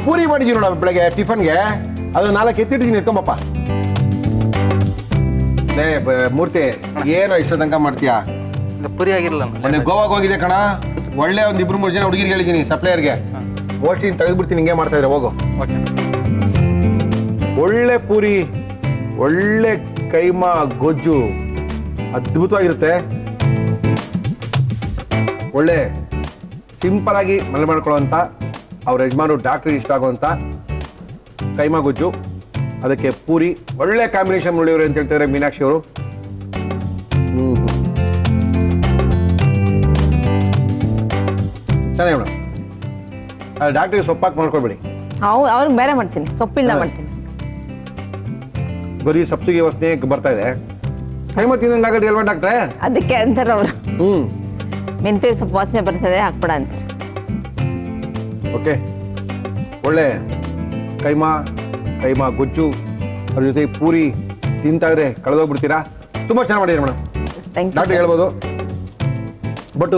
ಪೂರಿ ಮಾಡಿದೀವಿ ನೋಡ ಬೆಳಗ್ಗೆ ಟಿಫನ್ಗೆ, ಅದು 4 ಎತ್ತಿಟ್ಟಿದ್ದೀನಿ, ಎತ್ಕೊಂಬಪ್ಪ. ಮೂರ್ತಿ, ಏನೋ ಇಷ್ಟ ತನಕ ಮಾಡ್ತೀಯಾ? ಪುರಿ ಆಗಿರಲ್ಲ. ಮೊನ್ನೆ ಗೋವಾಗ ಹೋಗಿದೆ ಕಣ. ಒಳ್ಳೆ ಒಂದ್ 2-3 ಜನ ಹುಡುಗಿರಿಗೆ ಹೇಳಿದ್ದೀನಿ, ಸಪ್ಲೈಯರ್ಗೆ. ಓಷ್ಟಿ ತೆಗೆದ್ಬಿಡ್ತೀನಿ, ಹಿಂಗೆ ಮಾಡ್ತಾ ಇದ್ರೆ ಹೋಗು. ಒಳ್ಳೆ ಪೂರಿ, ಒಳ್ಳೆ ಕೈಮಾ ಗೊಜ್ಜು, ಅದ್ಭುತವಾಗಿರುತ್ತೆ. ಒಳ್ಳೆ ಸಿಂಪಲ್ ಆಗಿ ಮನೆ ಮಾಡ್ಕೊಳ್ಳೋಂಥ, ಅವ್ರ ಯಜಮಾನರು ಡಾಕ್ಟ್ರಿಗೆ ಇಷ್ಟ ಆಗುವಂಥ ಕೈಮಾ ಗೊಜ್ಜು, ಅದಕ್ಕೆ ಪೂರಿ, ಒಳ್ಳೆ ಕಾಂಬಿನೇಷನ್ ಉಳಿಯೋರು ಅಂತ ಹೇಳ್ತಿದ್ದಾರೆ ಮೀನಾಕ್ಷಿ ಅವರು. ಚೆನ್ನಾಗಿ ಮೇಡಮ್. ಡಾಕ್ಟ್ರಿಗೆ ಸೊಪ್ಪಾಕಿ ಮಾಡ್ಕೊಳ್ಬೇಡಿ, ಅವ್ರಿಗೆ ಬೇರೆ ಮಾಡ್ತೀನಿ, ಸೊಪ್ಪಿಲ್ಲ ಮಾಡ್ತೀನಿ. ಬರೀ ಸಬ್ಸಿಗೆ ವಾಸನೆ ಬರ್ತಾ ಇದೆ. ಕೈಮಾ ತಿಂದಂಗೆ ಆಗತ್ತೆ ಅಲ್ವಾ ಡಾಕ್ಟ್ರೆ? ಅದಕ್ಕೆ ಅಂತಾರೆ ಅವರು. ಮೆಂತೆ ಸೊಪ್ಪು ವಾಸನೆ ಬರ್ತದೆ, ಹಾಕ್ಬೇಡ ಅಂತಾರೆ. ಓಕೆ, ಒಳ್ಳೆ ಕೈಮಾ ಗೊಜ್ಜು, ಅದ್ರ ಜೊತೆ ಪೂರಿ ತಿಂತಾ ಇದ್ರೆ ಕಳೆದೋಗ್ಬಿಡ್ತೀರಾ. ತುಂಬ ಚೆನ್ನಾಗಿ ಮಾಡಿದ್ದೀರಿ ಮೇಡಮ್. ಡಾಕ್ಟ್ರ್ ಹೇಳ್ಬೋದು. ಬಟ್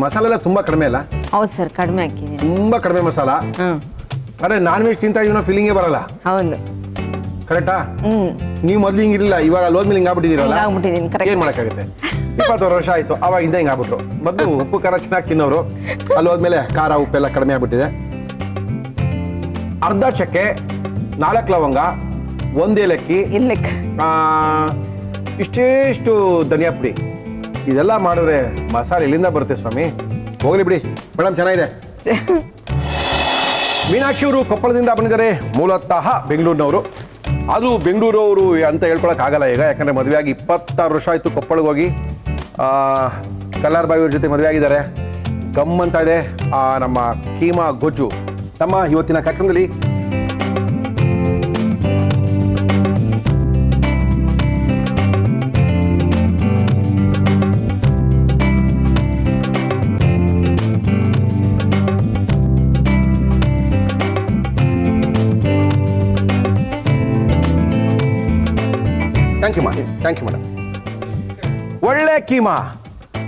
ಮಸಾಲೆ ಎಲ್ಲ ತುಂಬ ಕಡಿಮೆ ಅಲ್ಲ? ಹೌದು ಸರ್, ಕಡಿಮೆ ಹಾಕಿದ್ದೀನಿ. ತುಂಬ ಕಡಿಮೆ ಮಸಾಲ. ಅದೇ ನಾನ್ ವೆಜ್ ತಿಂತಾ ಇದೀವಿ, ಫೀಲಿಂಗೇ ಬರಲ್ಲ. ಹೌದು, ಕರೆಕ್ಟಾ? ನೀವು ಮೊದ್ಲು ಹಿಂಗಿರಲಿಲ್ಲ, ಇವಾಗ ಅಲ್ಲಿ ಹೋದ್ಮೇಲೆ ಹಿಂಗೆ ಆಗ್ಬಿಟ್ಟಿದ್ದೀರಲ್ಲ. ಏನ್ ಮಾಡಕ್ಕಾಗುತ್ತೆ? 20 ವರ್ಷ ಆಯ್ತು, ಅವಾಗಿಂದ ಹಿಂಗೆ ಆಗ್ಬಿಟ್ರು. ಮೊದಲು ಉಪ್ಪು ಖಾರ ಚೆನ್ನಾಗಿ ತಿನ್ನೋರು, ಅಲ್ಲಿ ಹೋದ್ಮೇಲೆ ಖಾರ ಉಪ್ಪೆಲ್ಲ ಕಡಿಮೆ ಆಗ್ಬಿಟ್ಟಿದೆ. ಅರ್ಧ ಚಕ್ಕೆ, 4 ಲವಂಗ, 1 ಏಲಕ್ಕಿ, ಇಷ್ಟೇಷ್ಟು ಧನಿಯಾ ಪುಡಿ, ಇದೆಲ್ಲ ಮಾಡಿದ್ರೆ ಮಸಾಲೆ ಎಲ್ಲಿಂದ ಬರುತ್ತೆ ಸ್ವಾಮಿ? ಹೋಗ್ಲಿ ಬಿಡಿ ಮೇಡಮ್, ಚೆನ್ನಾಗಿದೆ. ಮೀನಾಕ್ಷಿ ಅವರು ಕೊಪ್ಪಳದಿಂದ ಬಂದಿದ್ದಾರೆ. ಮೂಲತಃ ಬೆಂಗಳೂರಿನವರು. ಅದು ಬೆಂಗಳೂರವರು ಅಂತ ಹೇಳ್ಕೊಳಕ್ ಆಗಲ್ಲ ಈಗ, ಯಾಕಂದ್ರೆ ಮದುವೆ ಆಗಿ 26 ವರ್ಷ ಆಯ್ತು. ಕೊಪ್ಪಳಗೆ ಹೋಗಿ ಕಲ್ಲಾರ್ ಬಾಯಿ ಅವ್ರ ಜೊತೆ ಮದುವೆ ಆಗಿದ್ದಾರೆ. ಗಮ್ಮಂತ ಇದೆ ನಮ್ಮ ಕೀಮಾ ಗೊಜ್ಜು. ನಮ್ಮ ಇವತ್ತಿನ ಕಾರ್ಯಕ್ರಮದಲ್ಲಿ ಥ್ಯಾಂಕ್ ಯು ಮೇಡಮ್. ಒಳ್ಳೆ ಕೀಮಾ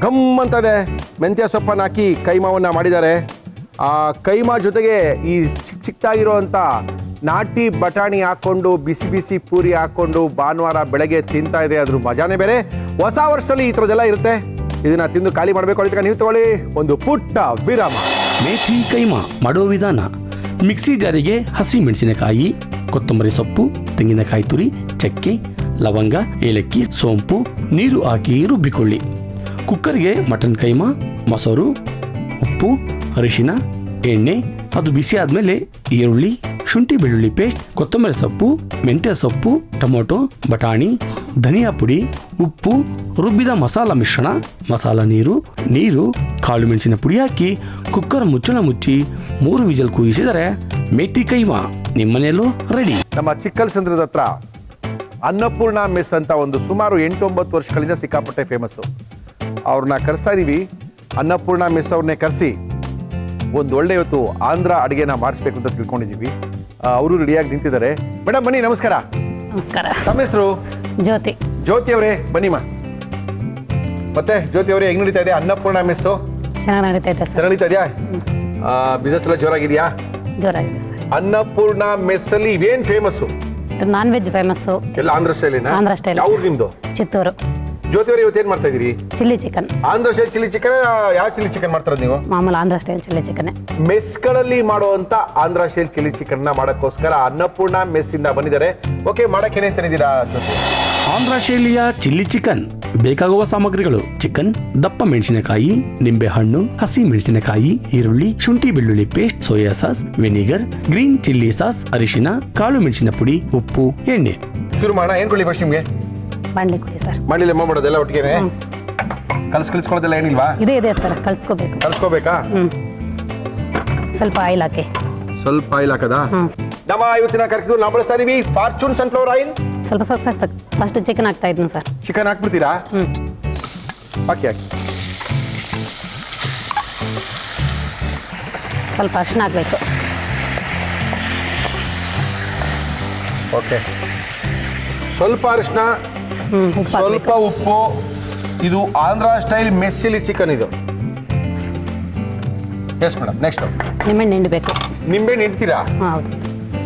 ಗಮ್ಮಂತದೆ. ಮೆಂತ್ಯ ಸೊಪ್ಪನ್ನು ಹಾಕಿ ಕೈಮಾವನ್ನು ಮಾಡಿದ್ದಾರೆ. ಆ ಕೈಮಾ ಜೊತೆಗೆ ಈ ಚಿಕ್ಕದಾಗಿರೋವಂಥ ನಾಟಿ ಬಟಾಣಿ ಹಾಕ್ಕೊಂಡು ಬಿಸಿ ಬಿಸಿ ಪೂರಿ ಹಾಕ್ಕೊಂಡು ಭಾನುವಾರ ಬೆಳಗ್ಗೆ ತಿಂತಾ ಇದೆ, ಅದ್ರ ಮಜಾನೇ ಬೇರೆ. ಹೊಸ ವರ್ಷದಲ್ಲಿ ಈ ಥರದ್ದೆಲ್ಲ ಇರುತ್ತೆ. ಇದನ್ನ ತಿಂದು ಖಾಲಿ ಮಾಡಬೇಕು ಅಂತ ನೀವು ತಗೊಳ್ಳಿ ಒಂದು ಪುಟ್ಟ ವಿರಾಮ. ಮೇಥಿ ಕೈಮಾ ಮಾಡೋ ವಿಧಾನ: ಮಿಕ್ಸಿ ಜಾರಿಗೆ ಹಸಿ ಮೆಣಸಿನಕಾಯಿ, ಕೊತ್ತಂಬರಿ ಸೊಪ್ಪು, ತೆಂಗಿನಕಾಯಿ ತುರಿ, ಚಕ್ಕೆ, ಲವಂಗ, ಏಲಕ್ಕಿ, ಸೋಂಪು, ನೀರು ಹಾಕಿ ರುಬ್ಬಿಕೊಳ್ಳಿ. ಕುಕ್ಕರ್ಗೆ ಮಟನ್ ಕೈಮಾ, ಮೊಸರು, ಉಪ್ಪು, ಅರಿಶಿನ, ಎಣ್ಣೆ. ಅದು ಬಿಸಿ ಆದಮೇಲೆ ಈರುಳ್ಳಿ, ಶುಂಠಿ ಬೆಳ್ಳುಳ್ಳಿ ಪೇಸ್ಟ್, ಕೊತ್ತಂಬರಿ ಸೊಪ್ಪು, ಮೆಂತ್ಯ ಸೊಪ್ಪು, ಟೊಮೊಟೊ, ಬಟಾಣಿ, ಧನಿಯಾ ಪುಡಿ, ಉಪ್ಪು, ರುಬ್ಬಿದ ಮಸಾಲ ಮಿಶ್ರಣ, ಮಸಾಲ ನೀರು, ಕಾಳು ಮೆಣಸಿನ ಪುಡಿ ಹಾಕಿ ಕುಕ್ಕರ್ ಮುಚ್ಚಳ ಮುಚ್ಚಿ 3 ವಿಜಲ್ ಕೂಗಿಸಿದರೆ ಮೇಥಿ ಕೈಮಾ ನಿಮ್ಮನೆಯಲ್ಲೂ ರೆಡಿ. ನಮ್ಮ ಚಿಕ್ಕಲ್ಸಂದ್ರದ ಹತ್ರ ಅನ್ನಪೂರ್ಣ ಮೆಸ್ ಅಂತ ಒಂದು ಸುಮಾರು 8-9 ವರ್ಷಗಳಿಂದ ಸಿಕ್ಕಾಪಟ್ಟೆ ಫೇಮಸ್ಸು. ಅವ್ರನ್ನ ಕರೆಸ್ತಾ ಇದ್ದೀವಿ. ಅನ್ನಪೂರ್ಣ ಮೆಸ್ ಅವ್ರನ್ನೇ ಕರೆಸಿ ಒಂದು ಒಳ್ಳೆ ಇವತ್ತು ಆಂಧ್ರ ಅಡುಗೆನ ಮಾಡಿಸ್ಬೇಕು ಅಂತ ತಿಳ್ಕೊಂಡಿದ್ದೀವಿ. ಅವರು ರೆಡಿಯಾಗಿ ನಿಂತಿದ್ದಾರೆ. ಮೇಡಮ್ ಬನ್ನಿ, ನಮಸ್ಕಾರ. ನಮಸ್ಕಾರ. ತಮ್ಮ ಹೆಸರು? ಜ್ಯೋತಿ. ಜ್ಯೋತಿ ಅವರೇ ಬನ್ನಿಮ್ಮ. ಮತ್ತೆ ಜ್ಯೋತಿ ಅವರೇ, ಹೆಂಗ್ ನಡೀತಾ ಇದೆ ಅನ್ನಪೂರ್ಣ ಮೆಸ್ಸು? ಚೆನ್ನಾಗಿ ನಡೀತಾ ಇದೆ ಸರ್. ನಡೀತಾ ಇದೆಯಾ? ಬಿಸ್ನೆಸ್ ಎಲ್ಲ ಜೋರಾಗಿದೆಯಾ? ಜೋರಾಗಿದೆ ಸರ್. ಅನ್ನಪೂರ್ಣ ಮೆಸ್ಸಲ್ಲಿ ಇವೇನು ಫೇಮಸ್ಸು? Non veg famous. ಎಲ್ಲ ಆಂಧ್ರ ಸ್ಟೈಲಿನ? ಆಂಧ್ರ ಸ್ಟೈಲ್. ಯಾವ ಊರು ನಿಮ್ದು? ಚಿತ್ತೂರು. ಜ್ಯೋತಿ ಅವರೇ, ಇವತ್ತೇನು ಮಾಡ್ತಾ ಇದ್ದೀರಿ? Chilli chicken. Andhra style chilli chicken? ಯಾವ ಚಿಲ್ಲಿ ಚಿಕನ್ ಮಾಡ್ತಾರದು ನೀವು? ಮಾಮೂಲು ಆಂಧ್ರ ಸ್ಟೈಲ್ ಚಿಲ್ಲಿ ಚಿಕನ್. ಮೆಸ್ಗಳಲ್ಲಿ ಮಾಡುವಂತ ಆಂಧ್ರ ಸ್ಟೈಲ್ ಚಿಲ್ಲಿ ಚಿಕನ್ ನ ಮಾಡೋಕ್ಕೋಸ್ಕರ ಅನ್ನಪೂರ್ಣ ಮೆಸ್ ಇಂದ ಬಂದಿದ್ದಾರೆ. ಓಕೆ, ಮಾಡಕ್ಕೆ ಏನೇನು ತಂದಿದ್ದೀರಾ ಜ್ಯೋತಿ? ಆಂಧ್ರ ಶೈಲಿಯ ಚಿಲ್ಲಿ ಚಿಕನ್. ಬೇಕಾಗುವ ಸಾಮಗ್ರಿಗಳು: ಚಿಕನ್, ದಪ್ಪ ಮೆಣಸಿನಕಾಯಿ, ನಿಂಬೆಹಣ್ಣು, ಹಸಿ ಮೆಣಸಿನಕಾಯಿ, ಈರುಳ್ಳಿ, ಶುಂಠಿ ಬೆಳ್ಳುಳ್ಳಿ paste, soya sauce, vinegar, green chilli sauce, ಅರಿಶಿನ, ಕಾಳು ಮೆಣಸಿನ ಪುಡಿ, ಉಪ್ಪು, ಎಣ್ಣೆ. ಶುರು ಮಾಡೋಣ. ಏನ್ ಕೊಡ್ಲಿ ಫಸ್ಟ್ ನಿಮ್ಗೆ? ಬಾಣಲಿ ಕೊಡಿ ಸರ್. ಮಾಡಲಿಲ್ಲ ಮಾಡೋದೆಲ್ಲ ಒಟ್ಟಿಗೆ ಕಲ್ಸ್ಕೊಳ್ಳೋದೆಲ್ಲ ಏನಿಲ್ವಾ? ಇದೆ ಸರ್, ಕಳ್ಸ್ಕೋಬೇಕು. ಕಲ್ಸ್ಕೋಬೇಕಾ? ಸ್ವಲ್ಪ ಆಯಿಲ್ ಹಾಕಿ. ಸ್ವಲ್ಪ ಆಯಿಲ್ ಹಾಕದಾ? ನಮ್ಮ ಇವತ್ತಿನ ಕಾರ್ಯಕ್ರಮ ನಾವು ಬಳಸ್ತಾ ಇದೀವಿ ಫಾರ್ಚೂನ್ ಸನ್ಫ್ಲವರ್ ಆಯಿಲ್. ಸ್ವಲ್ಪ ಸಾಕು. ಫಸ್ಟ್ ಚಿಕನ್ ಹಾಕ್ತಾ ಇದ್ದೀನಿ ಸರ್. ಚಿಕನ್ ಹಾಕ್ಬಿಡ್ತೀರಾ? ಹಾಕಿ. ಸ್ವಲ್ಪ ಅರಿಶಿನ ಹಾಕಬೇಕು. ಓಕೆ, ಸ್ವಲ್ಪ ಅರಿಶಿನ, ಉಪ್ಪು ಸ್ವಲ್ಪ ಉಪ್ಪು. ಇದು Andhra style mess chilli chicken ಇದು. ಎಸ್ ಮೇಡಮ್, ನೆಕ್ಸ್ಟ್ ನಿಂಬೆಹಣ್ಣು ಹಿಂಡಬೇಕು. ನಿಂಬೆಹಣ್ಣು ಹಿಂಡ್ತೀರಾ? ಹೌದು,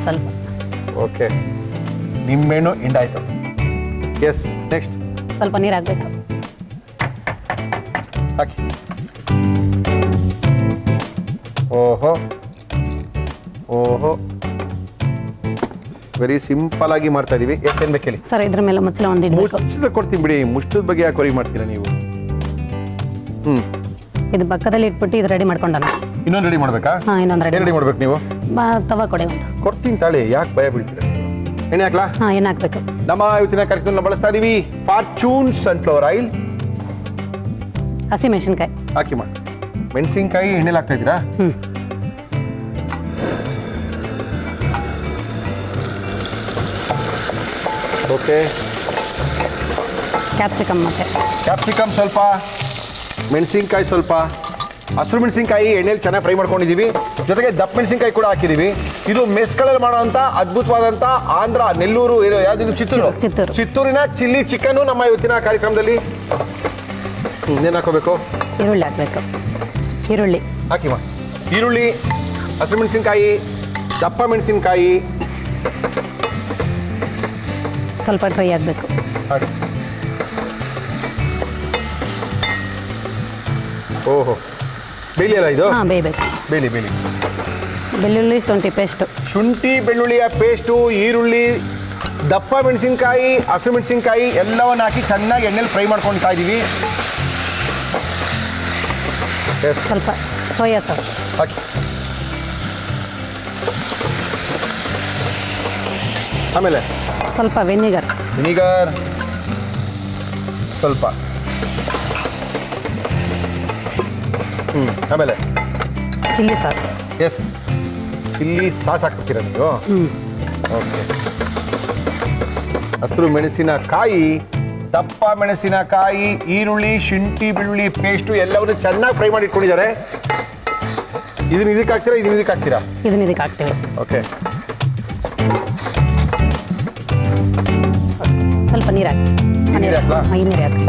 ಸ್ವಲ್ಪ. ಓಕೆ, ನಿಂಬೆಹಣ್ಣು ಹಿಂಡಾಯ್ತು. ಎಸ್, ನೆಕ್ಸ್ಟ್ ಸ್ವಲ್ಪ ನೀರು ಹಾಕಬೇಕು. ಹಾಕಿ. ಓಹೋ, ವೆರಿ ಸಿಂಪಲ್ ಆಗಿ ಮಾಡ್ತಾ ಇದೀವಿ. ಎಸ್, ಏನ್ ಬೇಕು ಹೇಳಿ ಸರ್. ಇದ್ರ ಮೇಲೆ ಮುಚ್ಚಳ ಒಂದು ಇಡಬೇಕು. ಮುಚ್ಚಳ ಕೊಡ್ತೀನಿ ಬಿಡಿ. ಮುಚ್ಚಳದ ಬಗ್ಗೆ ಯಾಕೆ ಕೊರಿ ಮಾಡ್ತೀರಾ ನೀವು? ಇದು ಪಕ್ಕದಲ್ಲಿ ಇಟ್ಬಿಟ್ಟು ಇದು ರೆಡಿ ಮಾಡ್ಕೊಂಡಲ್ಲ. ಇನ್ನೊಂದು ರೆಡಿ ಮಾಡ್ಬೇಕಾ? ಹಾಂ, ಇನ್ನೊಂದು ಏನ್ ರೆಡಿ ಮಾಡ್ಬೇಕು ನೀವು? ತವಾ ಕೊಡಿ ಒಂದು. ಕೊಡ್ತೀನಿ ತಾಳಿ, ಯಾಕೆ ಭಯ ಬೀಳ್ತೀರಾ? ಎಣ್ಣೆ ಹಾಕ್ಲಾ? ಹಾಂ, ಏನು ಹಾಕಬೇಕು? ನಮ್ಮ ಇವತ್ತಿನ ಕಾರ್ಯಕ್ರಮ ಬಳಸ್ತಾ ಇದೀವಿ ಫಾರ್ಚೂನ್ ಸನ್ಫ್ಲವರ್ ಆಯಿಲ್. ಹಸಿ ಮೆಣಸಿನ್ಕಾಯಿ ಹಾಕಿ ಮಾಡಿ. ಮೆಣಸಿನ್ಕಾಯಿ ಎಣ್ಣೆಲಿ ಹಾಕ್ತಾ ಇದ್ದೀರಾ? ಓಕೆ. ಕ್ಯಾಪ್ಸಿಕಮ್ ಮತ್ತೆ ಕ್ಯಾಪ್ಸಿಕಮ್ ಸ್ವಲ್ಪ, ಮೆಣಸಿನ್ಕಾಯಿ ಸ್ವಲ್ಪ, ಹಸಿರು ಮೆಣಸಿನ್ಕಾಯಿ ಎಣ್ಣೆಲಿ ಚೆನ್ನಾಗಿ ಫ್ರೈ ಮಾಡ್ಕೊಂಡಿದ್ದೀವಿ. ಜೊತೆಗೆ ದಪ್ಪ ಮೆಣಸಿನ್ಕಾಯಿ ಕೂಡ ಹಾಕಿದ್ದೀವಿ. ಇದು ಮೆಸ್ಗಳಲ್ಲಿ ಮಾಡೋಂಥ ಅದ್ಭುತವಾದಂಥ ಆಂಧ್ರ, ನೆಲ್ಲೂರು, ಯಾವ್ದು? ಚಿತ್ತೂರಿನ ಚಿಲ್ಲಿ ಚಿಕನ್ನು ನಮ್ಮ ಇವತ್ತಿನ ಕಾರ್ಯಕ್ರಮದಲ್ಲಿ. ಏನು ಹಾಕೋಬೇಕು? ಈರುಳ್ಳಿ ಹಾಕಬೇಕು. ಈರುಳ್ಳಿ ಹಾಕಿ ಮಾ. ಈರುಳ್ಳಿ, ಹಸಿರು ಮೆಣಸಿನ್ಕಾಯಿ, ದಪ್ಪ ಮೆಣಸಿನ್ಕಾಯಿ ಸ್ವಲ್ಪ ಡ್ರೈ ಆಗಬೇಕು. ಹಾಕಿ. ಓಹೋ, ಬೇಲಿ ಅಲ್ಲ ಇದು? ಹಾಂ, ಬೇಯಬೇಕು. ಬೇಲಿ. ಬೆಳ್ಳುಳ್ಳಿ ಶುಂಠಿ ಪೇಸ್ಟು. ಶುಂಠಿ ಬೆಳ್ಳುಳ್ಳಿಯ ಪೇಸ್ಟು, ಈರುಳ್ಳಿ, ದಪ್ಪ ಮೆಣಸಿನ್ಕಾಯಿ, ಹಸಿರು ಮೆಣಸಿನ್ಕಾಯಿ ಎಲ್ಲವನ್ನು ಹಾಕಿ ಚೆನ್ನಾಗಿ ಎಣ್ಣೆಲಿ ಫ್ರೈ ಮಾಡ್ಕೊಳ್ತಾ ಇದ್ದೀವಿ. ಸ್ವಲ್ಪ ಸೋಯಾ ಸಾಸ್ ಹಾಕಿ. ಆಮೇಲೆ ಸ್ವಲ್ಪ ವಿನಿಗರ್ ಸ್ವಲ್ಪ. ಆಮೇಲೆ chilli sauce. Yes, chilli sauce ಹಾಕ್ಬಿಡ್ತೀರಾ ನೀವು? ಓಕೆ. ಹಸಿರು ಮೆಣಸಿನಕಾಯಿ, ದಪ್ಪ ಮೆಣಸಿನಕಾಯಿ, ಈರುಳ್ಳಿ, ಶುಂಠಿ ಬೆಳ್ಳುಳ್ಳಿ ಪೇಸ್ಟು ಎಲ್ಲವನ್ನು ಚೆನ್ನಾಗಿ ಫ್ರೈ ಮಾಡಿ ಇಟ್ಕೊಂಡಿದ್ದಾರೆ. ಇದಕ್ಕೆ ಹಾಕ್ತೀರಾ? ಇದಕ್ಕೆ ಹಾಕ್ತೀರಾ? ಇದಕ್ಕೆ ಹಾಕ್ತೀವಿ. ಓಕೆ. ಸ್ವಲ್ಪ ನೀರು ಹಾಕಿ. ನೀರು ಹಾಕ್ಲಾ? ನೀರು ಹಾಕಿ.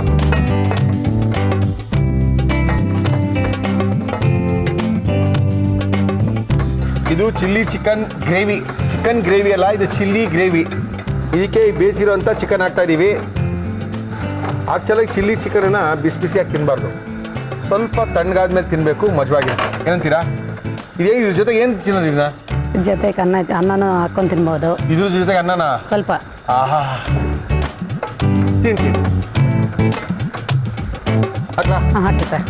ಇದು chilli chicken gravy. Chicken gravy ಅಲ್ಲ, ಇದು ಚಿಲ್ಲಿ ಗ್ರೇವಿ. ಇದಕ್ಕೆ ಬೇಯಿಸಿರೋಂಥ ಚಿಕನ್ ಹಾಕ್ತಾ ಇದ್ದೀವಿ. ಆಕ್ಚುಲಾಗಿ ಚಿಲ್ಲಿ ಚಿಕನನ್ನು ಬಿಸಿಯಾಗಿ ತಿನ್ನಬಾರ್ದು, ಸ್ವಲ್ಪ ತಣ್ಣಗಾದ್ಮೇಲೆ ತಿನ್ನಬೇಕು, ಮಜವಾಗಿರುತ್ತೆ. ಏನಂತೀರಾ? ಇದ್ರ ಜೊತೆಗೆ ಏನು ತಿನ್ನೋದು? ಇದನ್ನ ಜೊತೆಗೆ ಅನ್ನನೂ ಹಾಕೊಂಡು ತಿನ್ಬೋದು. ಇದ್ರ ಜೊತೆಗೆ ಅನ್ನನ ಸ್ವಲ್ಪ. ಆಹಾ, ತಿಂತೀನಿ. ಹಾಕ್ಲಾ? ಹಾಂ, ಹಾಕಿ ಸರ್.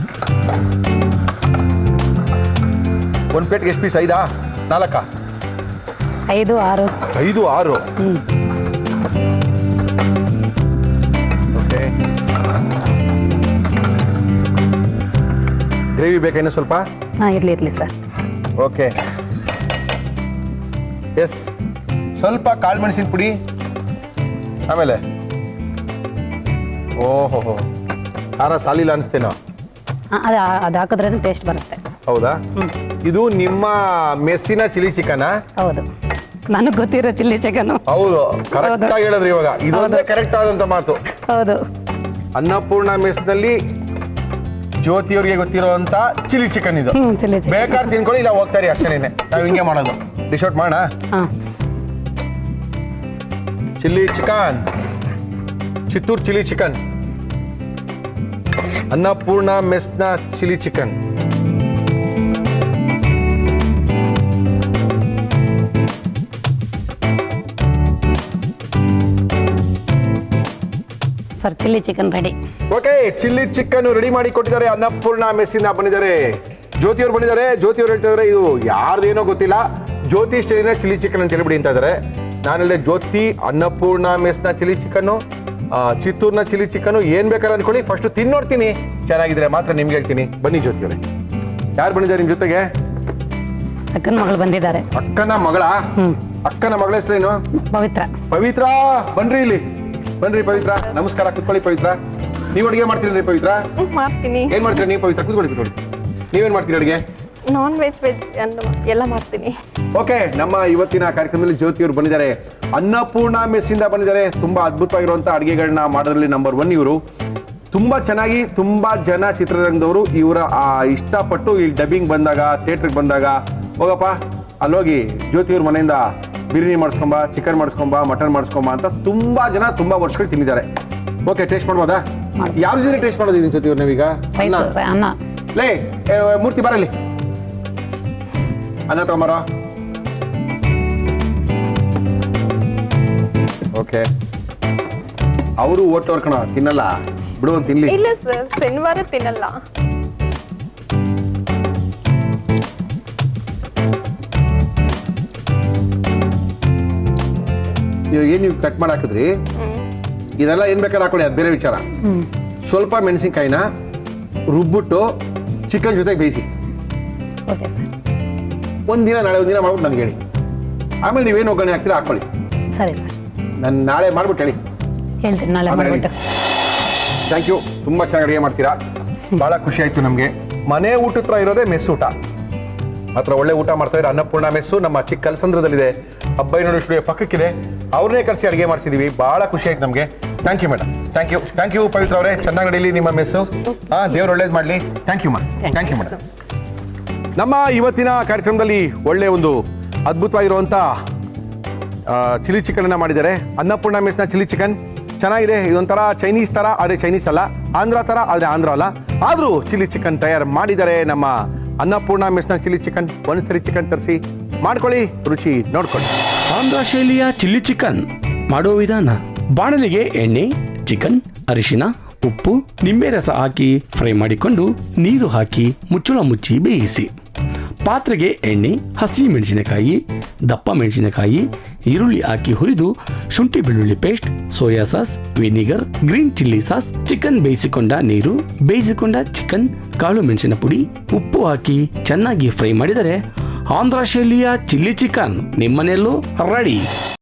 ಒಂದು ಪ್ಲೇಟ್ಗೆ ಎಷ್ಟು ಪೀಸ್? 5 4? 5 6. 5 6. ಓಕೆ. ಗ್ರೇವಿ ಬೇಕಾ ಇನ್ನೂ ಸ್ವಲ್ಪ? ಹಾಂ, ಇರಲಿ ಸರ್. ಓಕೆ. ಎಸ್, ಸ್ವಲ್ಪ ಕಾಳು ಮೆಣಸಿನ ಪುಡಿ. ಆಮೇಲೆ ಓಹೋ, ಖಾರ ಸಾಲಿಲ್ಲ ಅನಿಸ್ತೇನೋ? ಅದು ಹಾಕಿದ್ರೇ ಟೇಸ್ಟ್ ಬರುತ್ತೆ. ಹೌದಾ? ಇದು ನಿಮ್ಮ ಮೆಸ್ಸಿನ ಚಿಲ್ಲಿ ಚಿಕನ್? ಹೌದು, ನನಗೆ ಗೊತ್ತಿರೋ ಚಿಲ್ಲಿ ಚಿಕನು. ಹೌದು, ಕರೆಕ್ಟ್ ಆಗಿ ಹೇಳಿದ್ರಿ ಇವಾಗ. ಇದೊಂದೇ ಕರೆಕ್ಟ್ ಆದಂತ ಮಾತು. ಹೌದು, ಅನ್ನಪೂರ್ಣ ಮೆಸ್ನಲ್ಲಿ ಜ್ಯೋತಿಯವ್ರಿಗೆ ಗೊತ್ತಿರೋಂತ ಚಿಲ್ಲಿ ಚಿಕನ್ ಇದು. Chilli chicken. ಬೇಕಾದ್ರೆ ತಿನ್ಕೊಳ್ಳಿ, ಇಲ್ಲ ಹೋಗ್ತಾರೆ ಅಷ್ಟೇನೆ. ನಾವು ಹಿಂಗೆ ಮಾಡೋದು. ಡಿಶ್ ಔಟ್ ಮಾಡೋಣ. ಹಾಂ, chilli chicken, Chittoor chilli chicken, Annapurna ಮೆಸ್ನ chilli chicken. Sir chilli chicken ready. Okay, chilli chicken ready ಮಾಡಿ ಕೊಟ್ಟಿದ್ದಾರೆ. ಅನ್ನಪೂರ್ಣ ಮೆಸ್ಸಿಂದ ಬಂದಿದ್ದಾರೆ, ಜ್ಯೋತಿಯವ್ರು ಬಂದಿದ್ದಾರೆ. ಜ್ಯೋತಿಯವ್ರು ಹೇಳ್ತಾ ಇದ್ದಾರೆ ಇದು ಯಾರ್ದೇನೋ ಗೊತ್ತಿಲ್ಲ, ಜ್ಯೋತಿ ಸ್ಟೈಲಿನ ಚಿಲ್ಲಿ ಚಿಕನ್ ಅಂತ ಹೇಳ್ಬಿಡಿ ಅಂತ ಇದ್ದಾರೆ. ನಾನಲ್ಲೇ ಜ್ಯೋತಿ ಅನ್ನಪೂರ್ಣ ಮೆಸ್ನ ಚಿಲ್ಲಿ ಚಿಕನ್ನು, ಚಿತ್ತೂರ್ನ ಚಿಲ್ಲಿ ಚಿಕನ್ನು ಏನು ಬೇಕಾದ್ರೆ ಅನ್ಕೊಳ್ಳಿ. ಫಸ್ಟ್ ತಿನ್ನೋಡ್ತೀನಿ, ಚೆನ್ನಾಗಿದ್ರೆ ಮಾತ್ರ ನಿಮ್ಗೆ ಹೇಳ್ತೀನಿ. ಬನ್ನಿ ಜ್ಯೋತಿಯವರೇ, ಯಾರು ಬಂದಿದ್ದಾರೆ ನಿಮ್ಮ ಜೊತೆಗೆ? ಅಕ್ಕನ ಮಗಳು ಬಂದಿದ್ದಾರೆ. ಅಕ್ಕನ ಮಗಳ? ಅಕ್ಕನ ಮಗಳ ಹೆಸರೇನು? ಪವಿತ್ರ. ಪವಿತ್ರ, ಬನ್ರಿ ಇಲ್ಲಿ, ಬನ್ರಿ ಪವಿತ್ರ. ನಮಸ್ಕಾರ, ಕುತ್ಕೊಳ್ಳಿ ಪವಿತ್ರ. ನೀವು ಅಡುಗೆ ಮಾಡ್ತೀರಿ ಪವಿತ್ರ? ಮಾಡ್ತೀನಿ. ಏನ್ ಮಾಡ್ತೀರಾ ನೀವು ಪವಿತ್ರ? ಕುತ್ಕೊಳ್ಳಿ. ನೀವೇನ್ ಮಾಡ್ತೀರಿ ಅಡುಗೆ? ನಾನ್ ವೆಜ್ ಎಲ್ಲ ಮಾಡ್ತೀನಿ. ಓಕೆ, ನಮ್ಮ ಇವತ್ತಿನ ಕಾರ್ಯಕ್ರಮದಲ್ಲಿ ಜ್ಯೋತಿಯವರು ಬಂದಿದ್ದಾರೆ. ಅನ್ನಪೂರ್ಣ ಮೆಸ್ಸಿಂದ ಬಂದಿದ್ದಾರೆ. ತುಂಬಾ ಅದ್ಭುತವಾಗಿರುವಂಥ ಅಡುಗೆಗಳನ್ನ ಮಾಡೋದ್ರಲ್ಲಿ ನಂಬರ್ 1 ಇವರು. ತುಂಬಾ ಚೆನ್ನಾಗಿ ತುಂಬಾ ಜನ ಚಿತ್ರರಂಗದವರು ಇವರ ಇಷ್ಟಪಟ್ಟು ಇಲ್ಲಿ ಡಬ್ಬಿಂಗ್ ಬಂದಾಗ, ಥಿಯೇಟ್ರಿಗೆ ಬಂದಾಗ, ಹೋಗಪ್ಪ ಅಲ್ಲೋಗಿ ಜ್ಯೋತಿಯವ್ರ ಮನೆಯಿಂದ ಬಿರಿಯಾನಿ ಮಾಡಿಸ್ಕೊಂಬ, ಚಿಕನ್ ಮಾಡಿಸ್ಕೊಂಬ, ಮಟನ್ ಮಾಡಿಸ್ಕೊಂಬ ಅಂತ ತುಂಬಾ ಜನ ತುಂಬಾ ವರ್ಷಗಳು ತಿಂದಿದ್ದಾರೆ. ಓಕೆ, ಟೇಸ್ಟ್ ಮಾಡ್ಬೋದಾ? ಯಾವ ಜೊತೆ ಟೇಸ್ಟ್ ಮಾಡೋದು ನಿಮ್ಮ ಜೊತೆಯವ್ರು ನೀವೀಗ? ರೈಸ್, ಅನ್ನ. ಲೇ ಮೂರ್ತಿ ಬರಲಿ, ಅನ್ನ ತಗೊಂಬಾರ. ಓಕೆ, ಅವರು ಓಟ್ ಕಣ ತಿನ್ನಲ್ಲ ಬಿಡು, ಅಂತ ತಿನ್ಲಿ. ಇಲ್ಲ ಸರ್, ಶನಿವಾರ ತಿನ್ನಲ್ಲ. ಇವಾಗ ಏನು ನೀವು ಕಟ್ ಮಾಡಿ ಹಾಕಿದ್ರಿ, ಇದೆಲ್ಲ ಏನ್ ಬೇಕಾದ್ರೆ ಹಾಕೊಳ್ಳಿ, ಅದು ಬೇರೆ ವಿಚಾರ. ಸ್ವಲ್ಪ ಮೆಣಸಿನ್ಕಾಯಿನ ರುಬ್ಬಿಟ್ಟು ಚಿಕನ್ ಜೊತೆಗೆ ಬೇಯಿಸಿ. Okay sir. ಒಂದಿನ ನಾಳೆ ಒಂದಿನ ಮಾಡ್ಬಿಟ್ಟು ನನಗೆ ಹೇಳಿ. ಆಮೇಲೆ ನೀವೇನು ಒಗ್ಗರಣೆ ಹಾಕ್ತೀರಾ ಹಾಕೊಳ್ಳಿ. ಸರಿ ಸರ್, ನಾನು ನಾಳೆ ಮಾಡ್ಬಿಟ್ಟು ಹೇಳಿ. ಹೇಳ್ತೀನಿ ನಾಳೆ ಮಾಡ್ಬಿಟ್ಟು. ಥ್ಯಾಂಕ್ ಯು, ತುಂಬ ಚೆನ್ನಾಗಿ ಅಡುಗೆ ಮಾಡ್ತೀರಾ, ಭಾಳ ಖುಷಿ ಆಯಿತು ನಮಗೆ. ಮನೆ ಊಟ ಹತ್ರ ಇರೋದೇ ಮೆಸ್ ಊಟ. ಮಾತ್ರ ಒಳ್ಳೆ ಊಟ ಮಾಡ್ತಾ ಇದ್ದಾರೆ. ಅನ್ನಪೂರ್ಣ ಮೆಸ್ಸು ನಮ್ಮ ಚಿಕ್ಕ ಕಲಸಂದ್ರದಲ್ಲಿದೆ, ಅಬ್ಬಯ್ಯನೋಡು ಸ್ಟುಡಿಯೋ ಪಕ್ಕಕ್ಕಿದೆ. ಅವ್ರನ್ನೇ ಕರೆಸಿ ಅಡುಗೆ ಮಾಡಿಸಿದ್ದೀವಿ, ಭಾಳ ಖುಷಿ ಆಯ್ತು ನಮಗೆ. Thank you madam, thank you Pavitra ಅವರೇ. ಚೆನ್ನಾಗಿ ನಡೀಲಿ ನಿಮ್ಮ ಮೆಸ್ಸು. ದೇವ್ರು ಒಳ್ಳೇದು ಮಾಡಲಿ. Thank you madam. ನಮ್ಮ ಇವತ್ತಿನ ಕಾರ್ಯಕ್ರಮದಲ್ಲಿ ಒಳ್ಳೆಯ ಒಂದು ಅದ್ಭುತವಾಗಿರುವಂಥ ಚಿಲ್ಲಿ ಚಿಕನನ್ನು ಮಾಡಿದ್ದಾರೆ. ಅನ್ನಪೂರ್ಣ ಮೆಸ್ನ ಚಿಲ್ಲಿ ಚಿಕನ್ ಚೆನ್ನಾಗಿದೆ. ಇದೊಂಥರ ಚೈನೀಸ್ ಥರ, ಆದರೆ ಚೈನೀಸ್ ಅಲ್ಲ. ಆಂಧ್ರ ಥರ, ಆದರೆ ಆಂಧ್ರ ಅಲ್ಲ. ಆದರೂ ಚಿಲ್ಲಿ ಚಿಕನ್ ತಯಾರು ಮಾಡಿದ್ದಾರೆ ನಮ್ಮ ಅನ್ನಪೂರ್ಣ ಮೆಸ್ನ ಚಿಲ್ಲಿ ಚಿಕನ್. ಒಂದ್ಸರಿ ಚಿಕನ್ ತರಿಸಿ ಮಾಡ್ಕೊಳ್ಳಿ, ರುಚಿ ನೋಡ್ಕೊಳ್ಳಿ. ಆಂಧ್ರ ಶೈಲಿಯ ಚಿಲ್ಲಿ ಚಿಕನ್ ಮಾಡೋ ವಿಧಾನ: ಬಾಣಲಿಗೆ ಎಣ್ಣೆ, ಚಿಕನ್, ಅರಿಶಿನ, ಉಪ್ಪು, ನಿಂಬೆ ರಸ ಹಾಕಿ ಫ್ರೈ ಮಾಡಿಕೊಂಡು ನೀರು ಹಾಕಿ ಮುಚ್ಚಳ ಮುಚ್ಚಿ ಬೇಯಿಸಿ. ಪಾತ್ರೆಗೆ ಎಣ್ಣೆ, ಹಸಿ ಮೆಣಸಿನಕಾಯಿ, ದಪ್ಪ ಮೆಣಸಿನಕಾಯಿ, ಈರುಳ್ಳಿ ಹಾಕಿ ಹುರಿದು ಶುಂಠಿ ಬೆಳ್ಳುಳ್ಳಿ paste, soya sauce, vinegar, green chilli sauce, chicken ಬೇಯಿಸಿಕೊಂಡ ನೀರು, ಬೇಯಿಸಿಕೊಂಡ ಚಿಕನ್, ಕಾಳು ಮೆಣಸಿನ ಪುಡಿ, ಉಪ್ಪು ಹಾಕಿ ಚೆನ್ನಾಗಿ ಫ್ರೈ ಮಾಡಿದರೆ ಆಂಧ್ರ ಶೈಲಿಯ ಚಿಲ್ಲಿ ಚಿಕನ್ ನಿಮ್ಮನೆಯಲ್ಲೂ ರೆಡಿ.